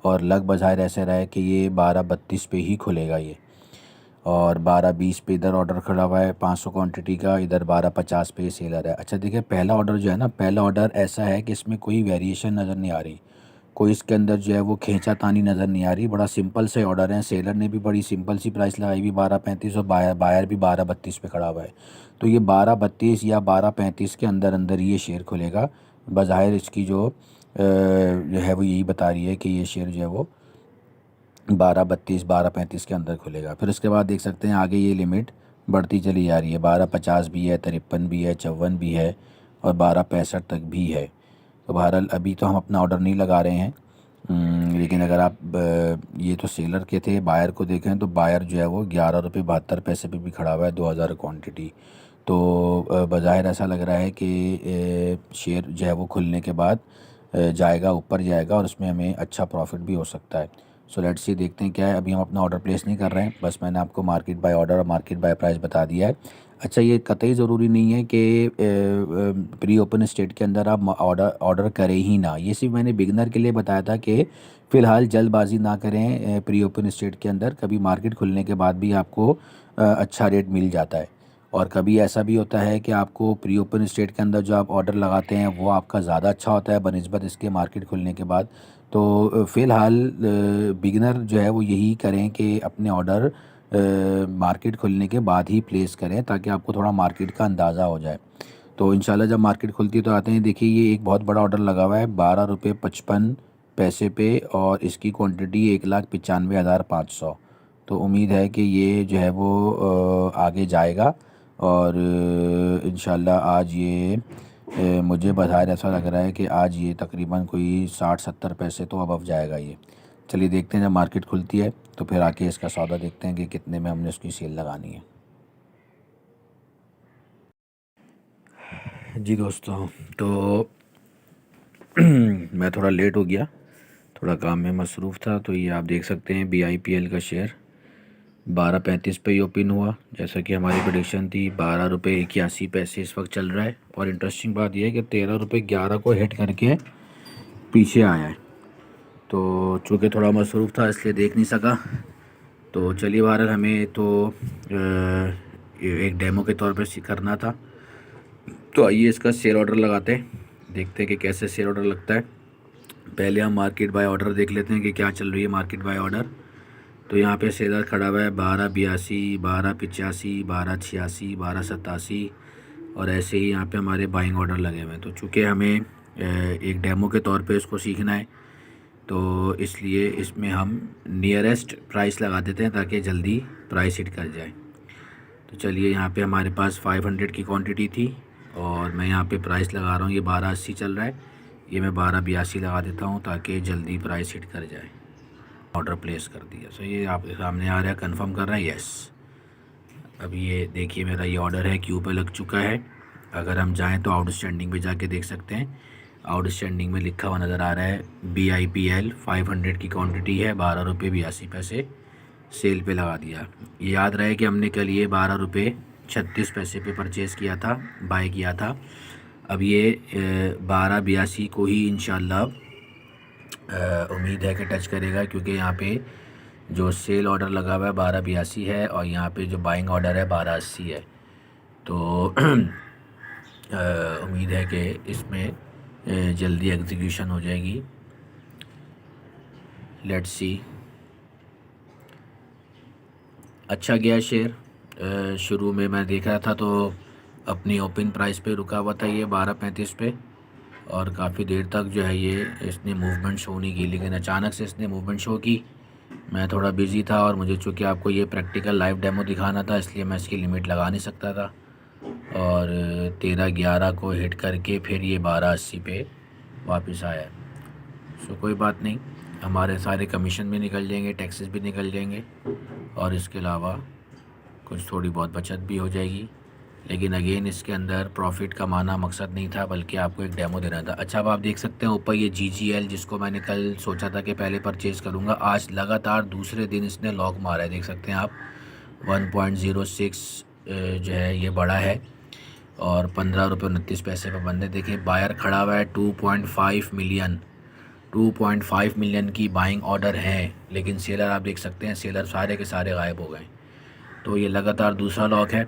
और लग बज़ाहिर ऐसे रहा है कि ये 12.32 पे ही खुलेगा ये। और 12.20 पे इधर ऑर्डर खड़ा हुआ है 500 क्वांटिटी का, इधर 12.50 पे सेलर है। अच्छा देखिए, पहला ऑर्डर जो है ना, पहला ऑर्डर ऐसा है कि इसमें कोई वेरिएशन नज़र नहीं आ रही, कोई इसके अंदर जो है वो खींचा तानी नज़र नहीं आ रही, बड़ा सिंपल से ऑर्डर है। सेलर ने भी बड़ी सिंपल सी प्राइस लगाई हुई 12.35, और बायर भी 12.32 पे खड़ा हुआ है। तो ये 12.32 या 12.35 के अंदर अंदर ये शेयर खुलेगा, बज़ाहिर इसकी जो है वो यही बता रही है कि ये शेयर जो है वो 12.32 12.35 के अंदर खुलेगा। फिर उसके बाद देख सकते हैं आगे ये लिमिट बढ़ती चली जा रही है, 12.50 भी है, 53 भी है, 54 भी है और 12.65 तक भी है। तो बहरहाल अभी तो हम अपना ऑर्डर नहीं लगा रहे हैं, लेकिन अगर आप ये तो सेलर के थे, बायर को देखें तो बायर जो है वो 11 रुपये 72 पैसे पे भी खड़ा हुआ है 2000 क्वांटिटी। तो बज़ाहिर ऐसा लग रहा है कि शेयर जो है वो खुलने के बाद जाएगा, ऊपर जाएगा और उसमें हमें अच्छा प्रॉफिट भी हो सकता है। सो लेट्स सी, देखते हैं क्या है। अभी हम अपना ऑर्डर प्लेस नहीं कर रहे हैं, बस मैंने आपको मार्केट बाय ऑर्डर और मार्केट बाय प्राइस बता दिया है। अच्छा, ये कतई ज़रूरी नहीं है कि प्री ओपन स्टेट के अंदर आप ऑर्डर करें ही ना। ये सिर्फ मैंने बिगनर के लिए बताया था कि फ़िलहाल जल्दबाजी ना करें। प्री ओपन स्टेट के अंदर कभी मार्केट खुलने के बाद भी आपको अच्छा रेट मिल जाता है, और कभी ऐसा भी होता है कि आपको प्री ओपन स्टेट के अंदर जो आप ऑर्डर लगाते हैं वो आपका ज़्यादा अच्छा होता है बनिस्बत इसके मार्केट खुलने के बाद। तो फ़िलहाल बिगिनर जो है वो यही करें कि अपने ऑर्डर मार्केट खुलने के बाद ही प्लेस करें, ताकि आपको थोड़ा मार्केट का अंदाज़ा हो जाए। तो इंशाल्लाह जब मार्केट खुलती है तो आते हैं। देखिए, ये एक बहुत बड़ा ऑर्डर लगा हुआ है 12 रुपये 55 पैसे पे, और इसकी क्वांटिटी 1,95,500। तो उम्मीद है कि ये जो है वो आगे जाएगा, और इंशाल्लाह आज ये मुझे बाहर ऐसा लग रहा है कि आज ये तकरीबन कोई 60-70 पैसे तो अबव जाएगा ये। चलिए देखते हैं जब मार्केट खुलती है तो फिर आके इसका सौदा देखते हैं कि कितने में हमने उसकी सेल लगानी है। जी दोस्तों, तो मैं थोड़ा लेट हो गया, थोड़ा काम में मसरूफ़ था। तो ये आप देख सकते हैं BIPL का शेयर 12.35 पे ही ओपन हुआ, जैसा कि हमारी प्रेडिक्शन थी। 12 रुपये 81 पैसे इस वक्त चल रहा है, और इंटरेस्टिंग बात यह है कि 13 रुपये 11 को हिट करके पीछे आया है। तो चूँकि थोड़ा मसरूफ़ था इसलिए देख नहीं सका। तो चलिए, बहरहाल हमें तो एक डेमो के तौर पे करना था। तो आइए इसका सेल ऑर्डर लगाते हैं, देखते हैं कि कैसे सेल ऑर्डर लगता है। पहले हम मार्केट बाय ऑर्डर देख लेते हैं कि क्या चल रही है मार्केट बाय ऑर्डर। तो यहाँ पे सेलर खड़ा हुआ है 12.82, 12.85, 12.86, 12.87, और ऐसे ही यहाँ पे हमारे बाइंग ऑर्डर लगे हुए हैं। तो चूँकि हमें एक डेमो के तौर पे इसको सीखना है, तो इसलिए इसमें हम नियरेस्ट प्राइस लगा देते हैं ताकि जल्दी प्राइस हिट कर जाए। तो चलिए, यहाँ पे हमारे पास 500 की क्वांटिटी थी, और मैं यहाँ पे प्राइस लगा रहा हूँ, ये 12.80 चल रहा है, ये मैं 12.82 लगा देता हूँ ताकि जल्दी प्राइस हिट कर जाए। ऑर्डर प्लेस कर दिया। सो ये आपके सामने आ रहा है, कंफर्म कर रहा है, यस। अब ये देखिए मेरा ये ऑर्डर है, क्यू पे लग चुका है। अगर हम जाएँ तो आउटस्टैंडिंग पे जाके देख सकते हैं, आउटस्टैंडिंग में लिखा हुआ नज़र आ रहा है BIPL 500 की क्वांटिटी है, 12 रुपये 82 पैसे सेल पे लगा दिया। याद रहे कि हमने कल ये 12 रुपये 36 पैसे पे परचेज़ किया था, बाय किया था। अब ये 12.82 को ही इंशाल्लाह उम्मीद है कि टच करेगा, क्योंकि यहाँ पे जो सेल ऑर्डर लगा हुआ है 12.82 है, और यहाँ पे जो बाइंग ऑर्डर है 12.80 है। तो उम्मीद है कि इसमें जल्दी एग्जीक्यूशन हो जाएगी। Let's see. अच्छा गया शेयर। शुरू में मैं देख रहा था तो अपनी ओपन प्राइस पे रुका हुआ था ये 12.35 पे, और काफ़ी देर तक जो है ये इसने मूवमेंट शो नहीं की, लेकिन अचानक से इसने मूवमेंट शो की। मैं थोड़ा बिज़ी था, और मुझे चूँकि आपको ये प्रैक्टिकल लाइव डेमो दिखाना था, इसलिए मैं इसकी लिमिट लगा नहीं सकता था, और 13.11 को हिट करके फिर ये 12.80 पे वापस आया। सो कोई बात नहीं, हमारे सारे कमीशन भी निकल जाएंगे, टैक्सेस भी निकल जाएंगे, और इसके अलावा कुछ थोड़ी बहुत बचत भी हो जाएगी। लेकिन अगेन इसके अंदर प्रॉफिट कमाना मकसद नहीं था, बल्कि आपको एक डेमो देना था। अच्छा, अब आप देख सकते हैं ऊपर ये GGL, जिसको मैंने कल सोचा था कि पहले परचेज़ करूँगा, आज लगातार दूसरे दिन इसने लॉक मारा है। देख सकते हैं आप 1.06 जो है ये बड़ा है, और 15 रुपये 29 पैसे पर बंदे। देखिए बायर खड़ा हुआ है 2.5 मिलियन, 2.5 मिलियन की बाइंग ऑर्डर है, लेकिन सेलर आप देख सकते हैं, सेलर सारे के सारे गायब हो गए। तो ये लगातार दूसरा लॉक है,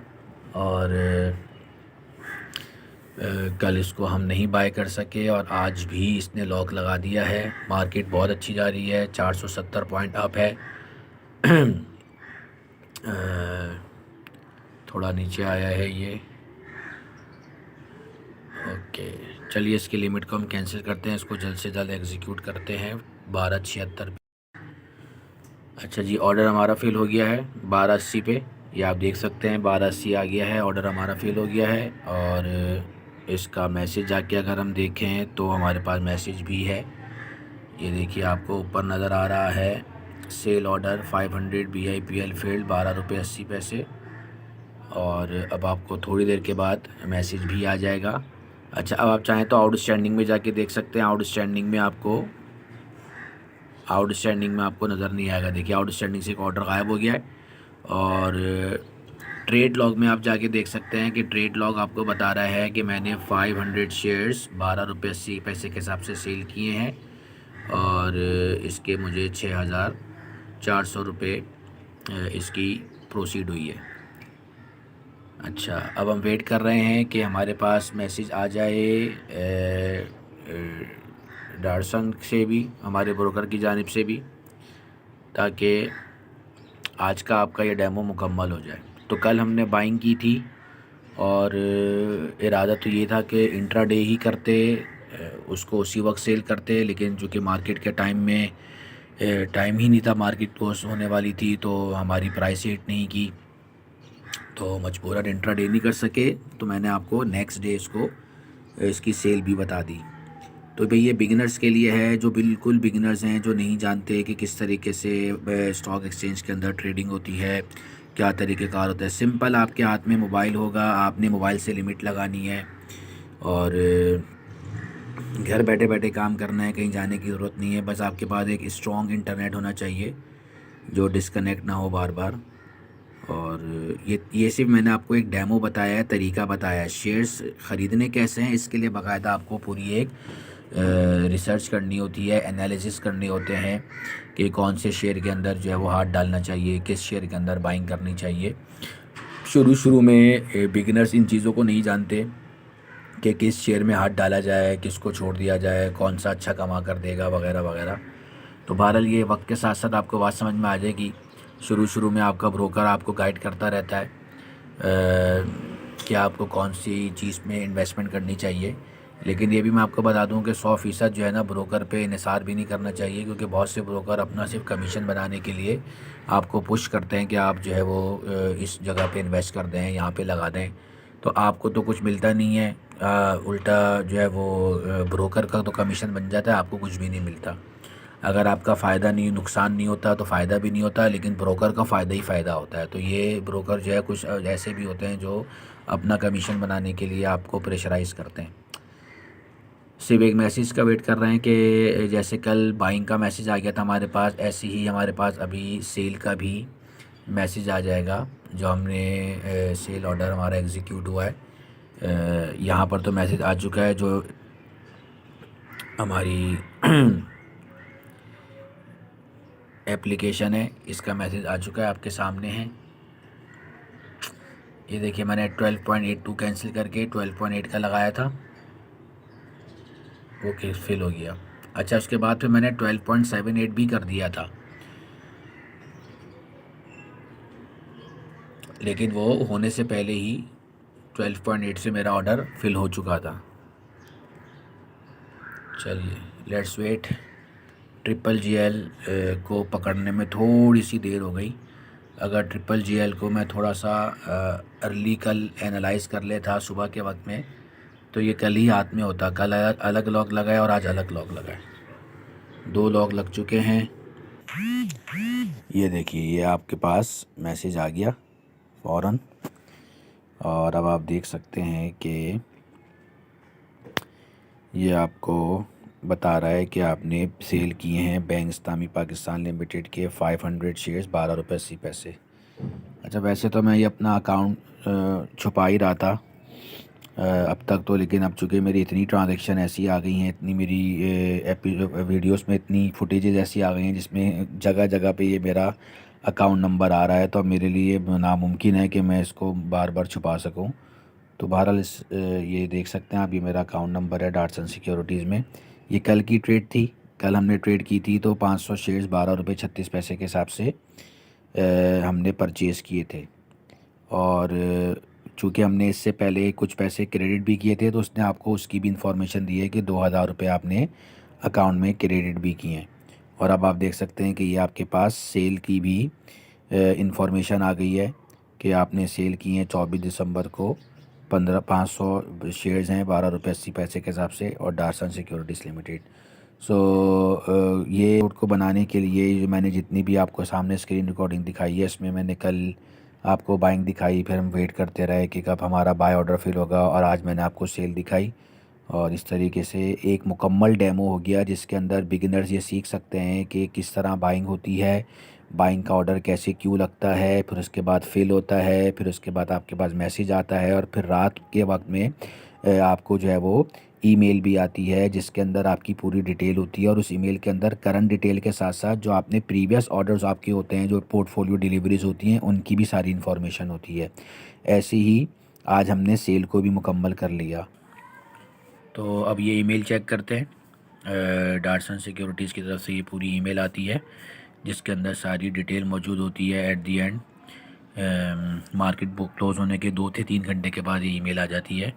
और कल इसको हम नहीं बाय कर सके, और आज भी इसने लॉक लगा दिया है। मार्केट बहुत अच्छी जा रही है, 470 पॉइंट अप है। थोड़ा नीचे आया है ये, ओके। चलिए इसकी लिमिट को हम कैंसिल करते हैं, इसको जल्द से जल्द एग्जीक्यूट करते हैं 1276। अच्छा जी, ऑर्डर हमारा फिल हो गया है 1280 पे। ये आप देख सकते हैं 1280 आ गया है, ऑर्डर हमारा फिल हो गया है। और इसका मैसेज जाके अगर हम देखें तो हमारे पास मैसेज भी है। ये देखिए आपको ऊपर नज़र आ रहा है, सेल ऑर्डर 500 BIPL फील्ड 12 रुपये 80 पैसे। और अब आपको थोड़ी देर के बाद मैसेज भी आ जाएगा। अच्छा, अब आप चाहें तो आउटस्टैंडिंग में जाके देख सकते हैं। आउटस्टैंडिंग में आपको नज़र नहीं आएगा। देखिए आउटस्टैंडिंग से एक ऑर्डर गायब हो गया है। और ट्रेड लॉग में आप जाके देख सकते हैं कि ट्रेड लॉग आपको बता रहा है कि मैंने 500 शेयर्स 12 रुपये 80 पैसे के हिसाब से सेल किए हैं और इसके मुझे 6400 रुपये इसकी प्रोसीड हुई है। अच्छा, अब हम वेट कर रहे हैं कि हमारे पास मैसेज आ जाए डारसन से भी, हमारे ब्रोकर की जानिब से भी, ताकि आज का आपका ये डेमो मुकम्मल हो जाए। तो कल हमने बाइंग की थी और इरादा तो ये था कि इंट्राडे ही करते, उसको उसी वक्त सेल करते, लेकिन चूँकि मार्केट के टाइम में टाइम ही नहीं था, मार्केट क्लोज होने वाली थी, तो हमारी प्राइस हिट नहीं की, तो मजबूरन इंट्राडे नहीं कर सके। तो मैंने आपको नेक्स्ट डे इसकी सेल भी बता दी। तो भाई ये बिगिनर्स के लिए है, जो बिल्कुल बिगिनर्स हैं, जो नहीं जानते कि किस तरीके से स्टॉक एक्सचेंज के अंदर ट्रेडिंग होती है, क्या तरीक़ेकार होता है। सिंपल, आपके हाथ में मोबाइल होगा, आपने मोबाइल से लिमिट लगानी है और घर बैठे बैठे काम करना है, कहीं जाने की ज़रूरत नहीं है। बस आपके पास एक स्ट्रॉन्ग इंटरनेट होना चाहिए जो डिस्कनेक्ट ना हो बार बार। और ये सिर्फ मैंने आपको एक डेमो बताया है, तरीका बताया है। शेयर्स ख़रीदने कैसे हैं, इसके लिए बाकायदा आपको पूरी एक रिसर्च करनी होती है, एनालिसिस करने होते हैं कि कौन से शेयर के अंदर जो है वो हाथ डालना चाहिए, किस शेयर के अंदर बाइंग करनी चाहिए। शुरू में बिगिनर्स इन चीज़ों को नहीं जानते कि किस शेयर में हाथ डाला जाए, किसको छोड़ दिया जाए, कौन सा अच्छा कमा कर देगा, वगैरह वगैरह। तो बहरहाल ये वक्त के साथ साथ आपको बात समझ में आ जाएगी। शुरू में आपका ब्रोकर आपको गाइड करता रहता है कि आपको कौन सी चीज़ में इन्वेस्टमेंट करनी चाहिए। लेकिन ये भी मैं आपको बता दूं कि 100% जो है ना, ब्रोकर पे इन्हिसार भी नहीं करना चाहिए, क्योंकि बहुत से ब्रोकर अपना सिर्फ कमीशन बनाने के लिए आपको पुश करते हैं कि आप जो है वो इस जगह पे इन्वेस्ट कर दें, यहाँ पे लगा दें। तो आपको तो कुछ मिलता नहीं है, उल्टा जो है वो ब्रोकर का तो कमीशन बन जाता है, आपको कुछ भी नहीं मिलता। अगर आपका फ़ायदा नहीं, नुकसान नहीं होता तो फ़ायदा भी नहीं होता, लेकिन ब्रोकर का फ़ायदा ही फ़ायदा होता है। तो ये ब्रोकर जो है कुछ ऐसे भी होते हैं जो अपना कमीशन बनाने के लिए आपको प्रेशराइज़ करते हैं। सिर्फ एक मैसेज का वेट कर रहे हैं कि जैसे कल बाइंग का मैसेज आ गया था हमारे पास, ऐसे ही हमारे पास अभी सेल का भी मैसेज आ जाएगा। जो हमने सेल ऑर्डर हमारा एग्जीक्यूट हुआ है, यहाँ पर तो मैसेज आ चुका है। जो हमारी एप्लीकेशन है, इसका मैसेज आ चुका है, आपके सामने है। ये देखिए, मैंने 12.82 कैंसिल करके 12.8 का लगाया था, वो फिल हो गया। अच्छा, उसके बाद फिर मैंने 12.78 भी कर दिया था, लेकिन वो होने से पहले ही 12.8 से मेरा ऑर्डर फिल हो चुका था। चलिए लेट्स वेट। GL को पकड़ने में थोड़ी सी देर हो गई। अगर GL को मैं थोड़ा सा अर्ली कल एनालाइज कर लेता सुबह के वक्त में, तो ये कल ही हाथ में होता। कल अलग लॉक लगाए और आज अलग लॉक लगाए, 2 लॉक लग चुके हैं। ये देखिए, ये आपके पास मैसेज आ गया फ़ौरन, और अब आप देख सकते हैं कि ये आपको बता रहा है कि आपने सेल किए हैं बैंक इस्लामी पाकिस्तान लिमिटेड के 500 शेयर्स 12 रुपये 80 पैसे। अच्छा, वैसे तो मैं ये अपना अकाउंट छुपा ही रहा था अब तक तो, लेकिन अब चूँकि मेरी इतनी ट्रांजैक्शन ऐसी आ गई हैं, इतनी मेरी वीडियोस में इतनी फुटेजेस ऐसी आ गई हैं जिसमें जगह जगह पे ये मेरा अकाउंट नंबर आ रहा है, तो अब मेरे लिए नामुमकिन है कि मैं इसको बार बार छुपा सकूं। तो बहरहाल ये देख सकते हैं आप, ये मेरा अकाउंट नंबर है डाटसन सिक्योरिटीज़ में। ये कल की ट्रेड थी, कल हमने ट्रेड की थी, तो 500 शेयर्स 12 रुपये 36 पैसे के हिसाब से हमने परचेज़ किए थे। और चूँकि हमने इससे पहले कुछ पैसे क्रेडिट भी किए थे तो उसने आपको उसकी भी इंफॉर्मेशन दी है कि 2000 रुपये आपने अकाउंट में क्रेडिट भी किए हैं। और अब आप देख सकते हैं कि ये आपके पास सेल की भी इंफॉर्मेशन आ गई है कि आपने सेल की है 24 दिसंबर को 500 शेयर्स हैं 12 रुपये 80 पैसे के हिसाब से और डार्सन सिक्योरिटीज़ लिमिटेड। ये नोट को बनाने के लिए जो मैंने जितनी भी आपको सामने स्क्रीन रिकॉर्डिंग दिखाई है, इसमें मैंने कल आपको बाइंग दिखाई, फिर हम वेट करते रहे कि कब हमारा बाय ऑर्डर फिल होगा, और आज मैंने आपको सेल दिखाई। और इस तरीके से एक मुकम्मल डेमो हो गया जिसके अंदर बिगिनर्स ये सीख सकते हैं कि किस तरह बाइंग होती है, बाइंग का ऑर्डर कैसे क्यों लगता है, फिर उसके बाद फिल होता है, फिर उसके बाद आपके पास मैसेज आता है, और फिर रात के वक्त में आपको जो है वो ईमेल भी आती है जिसके अंदर आपकी पूरी डिटेल होती है। और उस ईमेल के अंदर करंट डिटेल के साथ साथ जो आपने प्रीवियस ऑर्डर्स आपके होते हैं, जो पोर्टफोलियो डिलीवरीज होती हैं, उनकी भी सारी इन्फॉर्मेशन होती है। ऐसे ही आज हमने सेल को भी मुकम्मल कर लिया। तो अब ये ईमेल चेक करते हैं। डार्सन सिक्योरिटीज़ की तरफ से ये पूरी ईमेल आती है जिसके अंदर सारी डिटेल मौजूद होती है। At the and market book close होने के 2 से 3 घंटे के बाद ये ईमेल आ जाती है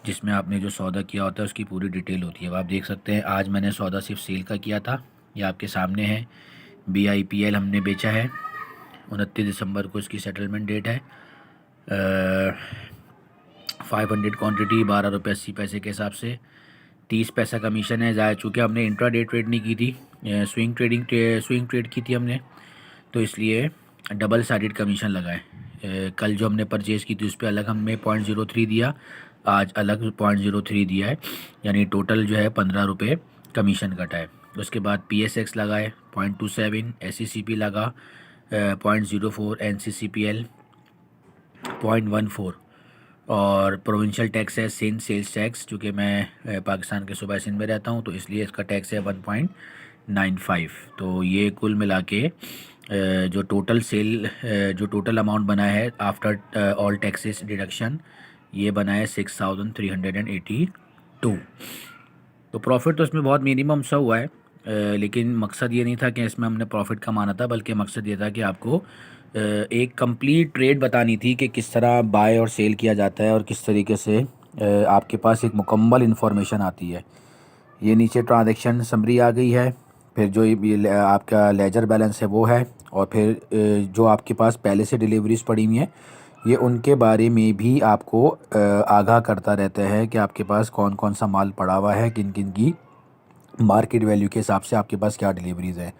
जिसमें आपने जो सौदा किया होता है उसकी पूरी डिटेल होती है। अब आप देख सकते हैं आज मैंने सौदा सिर्फ सेल का किया था, ये आपके सामने है। BIPL हमने बेचा है, 29 दिसंबर को इसकी सेटलमेंट डेट है। 500 क्वांटिटी 12 रुपये 80 पैसे के हिसाब से, 30 पैसा कमीशन है। ज़ाहिर चूँकि हमने इंट्रा डे ट्रेड नहीं की थी, स्विंग ट्रेड की थी हमने, तो इसलिए डबल साइडेड कमीशन लगाए। कल जो हमने परचेज़ की थी उस पर अलग हमने 0.03 दिया, आज अलग 0.03 दिया है, यानी टोटल जो है 15 रुपये कमीशन कटा है। उसके बाद PSX लगाए 0.27, SCCP लगा 0.04, NCCPL 0.14, और प्रोविंशियल टैक्स है सिंध सेल्स टैक्स, चूँकि मैं पाकिस्तान के सूबा सिंध में रहता हूँ तो इसलिए इसका टैक्स है 1.95। तो ये कुल मिला के जो टोटल अमाउंट बना है आफ्टर ऑल टैक्सेस डिडक्शन, ये बना है 6382। तो प्रॉफिट तो इसमें बहुत मिनिमम सा हुआ है, लेकिन मकसद ये नहीं था कि इसमें हमने प्रॉफिट कमाना था, बल्कि मकसद ये था कि आपको एक कंप्लीट ट्रेड बतानी थी कि किस तरह बाय और सेल किया जाता है और किस तरीके से आपके पास एक मुकम्मल इन्फॉर्मेशन आती है। ये नीचे ट्रांजैक्शन समरी आ गई है, फिर जो ये आपका लेजर बैलेंस है वो है, और फिर जो आपके पास पहले से डिलीवरीज पड़ी हुई हैं ये उनके बारे में भी आपको आगाह करता रहता है कि आपके पास कौन कौन सा माल पड़ा हुआ है, किन किन की मार्केट वैल्यू के हिसाब से आपके पास क्या डिलीवरीज़ हैं।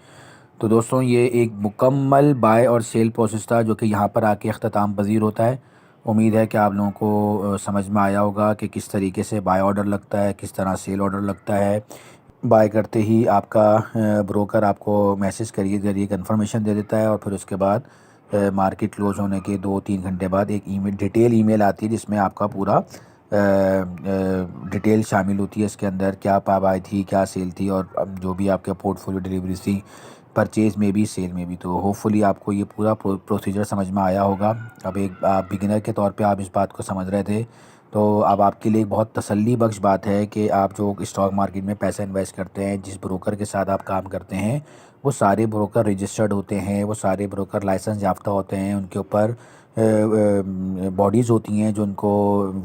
तो दोस्तों ये एक मुकम्मल बाय और सेल प्रोसेस था जो कि यहाँ पर आके अख्ताम पज़ीर होता है। उम्मीद है कि आप लोगों को समझ में आया होगा कि किस तरीके से बाय ऑर्डर लगता है, किस तरह सेल ऑर्डर लगता है। बाय करते ही आपका ब्रोकर आपको मैसेज करिए ज़रिए कन्फर्मेशन दे देता है, और फिर उसके बाद मार्केट क्लोज़ होने के 2-3 घंटे बाद एक डिटेल ईमेल आती है जिसमें आपका पूरा डिटेल शामिल होती है। इसके अंदर क्या बाय थी, क्या सेल थी, और जो भी आपके पोर्टफोलियो डिलीवरीज थी, परचेज़ में भी सेल में भी। तो होपफुली आपको ये पूरा प्रोसीजर समझ में आया होगा। अब एक आप बिगिनर के तौर पे आप इस बात को समझ रहे थे, तो अब आपके लिए एक बहुत तसल्ली बख्श बात है कि आप जो स्टॉक मार्केट में पैसा इन्वेस्ट करते हैं, जिस ब्रोकर के साथ आप काम करते हैं, वो सारे ब्रोकर रजिस्टर्ड होते हैं, वो सारे ब्रोकर लाइसेंस याफ्ता होते हैं। उनके ऊपर बॉडीज़ होती हैं जो उनको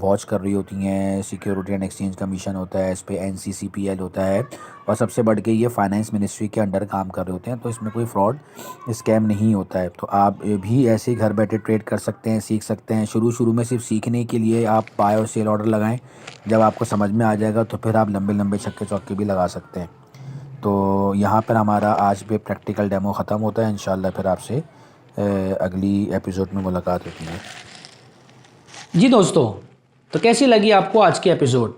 वॉच कर रही होती हैं। सिक्योरिटी एंड एक्सचेंज कमीशन होता है, इस पर NCCPL होता है, और सबसे बढ़ के ये फाइनेंस मिनिस्ट्री के अंडर काम कर रहे होते हैं। तो इसमें कोई फ्रॉड स्कैम नहीं होता है। तो आप भी ऐसे घर बैठे ट्रेड कर सकते हैं, सीख सकते हैं। शुरू में सिर्फ सीखने के लिए आप बाय और सेल ऑर्डर लगाएं, जब आपको समझ में आ जाएगा तो फिर आप लंबे लंबे छक्के चौके भी लगा सकते हैं। तो यहाँ पर हमारा आज पे प्रैक्टिकल डेमो ख़त्म होता है। इंशाल्लाह फिर आपसे अगली एपिसोड में मुलाकात होती है। जी दोस्तों, तो कैसी लगी आपको आज की एपिसोड?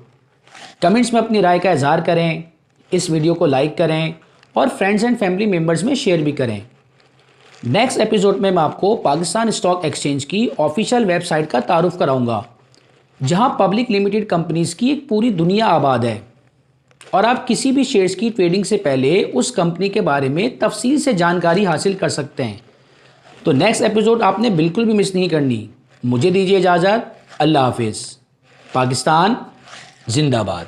कमेंट्स में अपनी राय का इजहार करें, इस वीडियो को लाइक करें और फ्रेंड्स एंड फैमिली मेम्बर्स में शेयर भी करें। नेक्स्ट एपिसोड में मैं आपको पाकिस्तान स्टॉक एक्सचेंज की ऑफिशियल वेबसाइट का तारुफ कराऊंगा, जहां पब्लिक लिमिटेड कंपनीज की एक पूरी दुनिया आबाद है, और आप किसी भी शेयर्स की ट्रेडिंग से पहले उस कंपनी के बारे में तफसील से जानकारी हासिल कर सकते हैं। तो नेक्स्ट एपिसोड आपने बिल्कुल भी मिस नहीं करनी। मुझे दीजिए इजाज़त। अल्लाह हाफिज़। पाकिस्तान जिंदाबाद।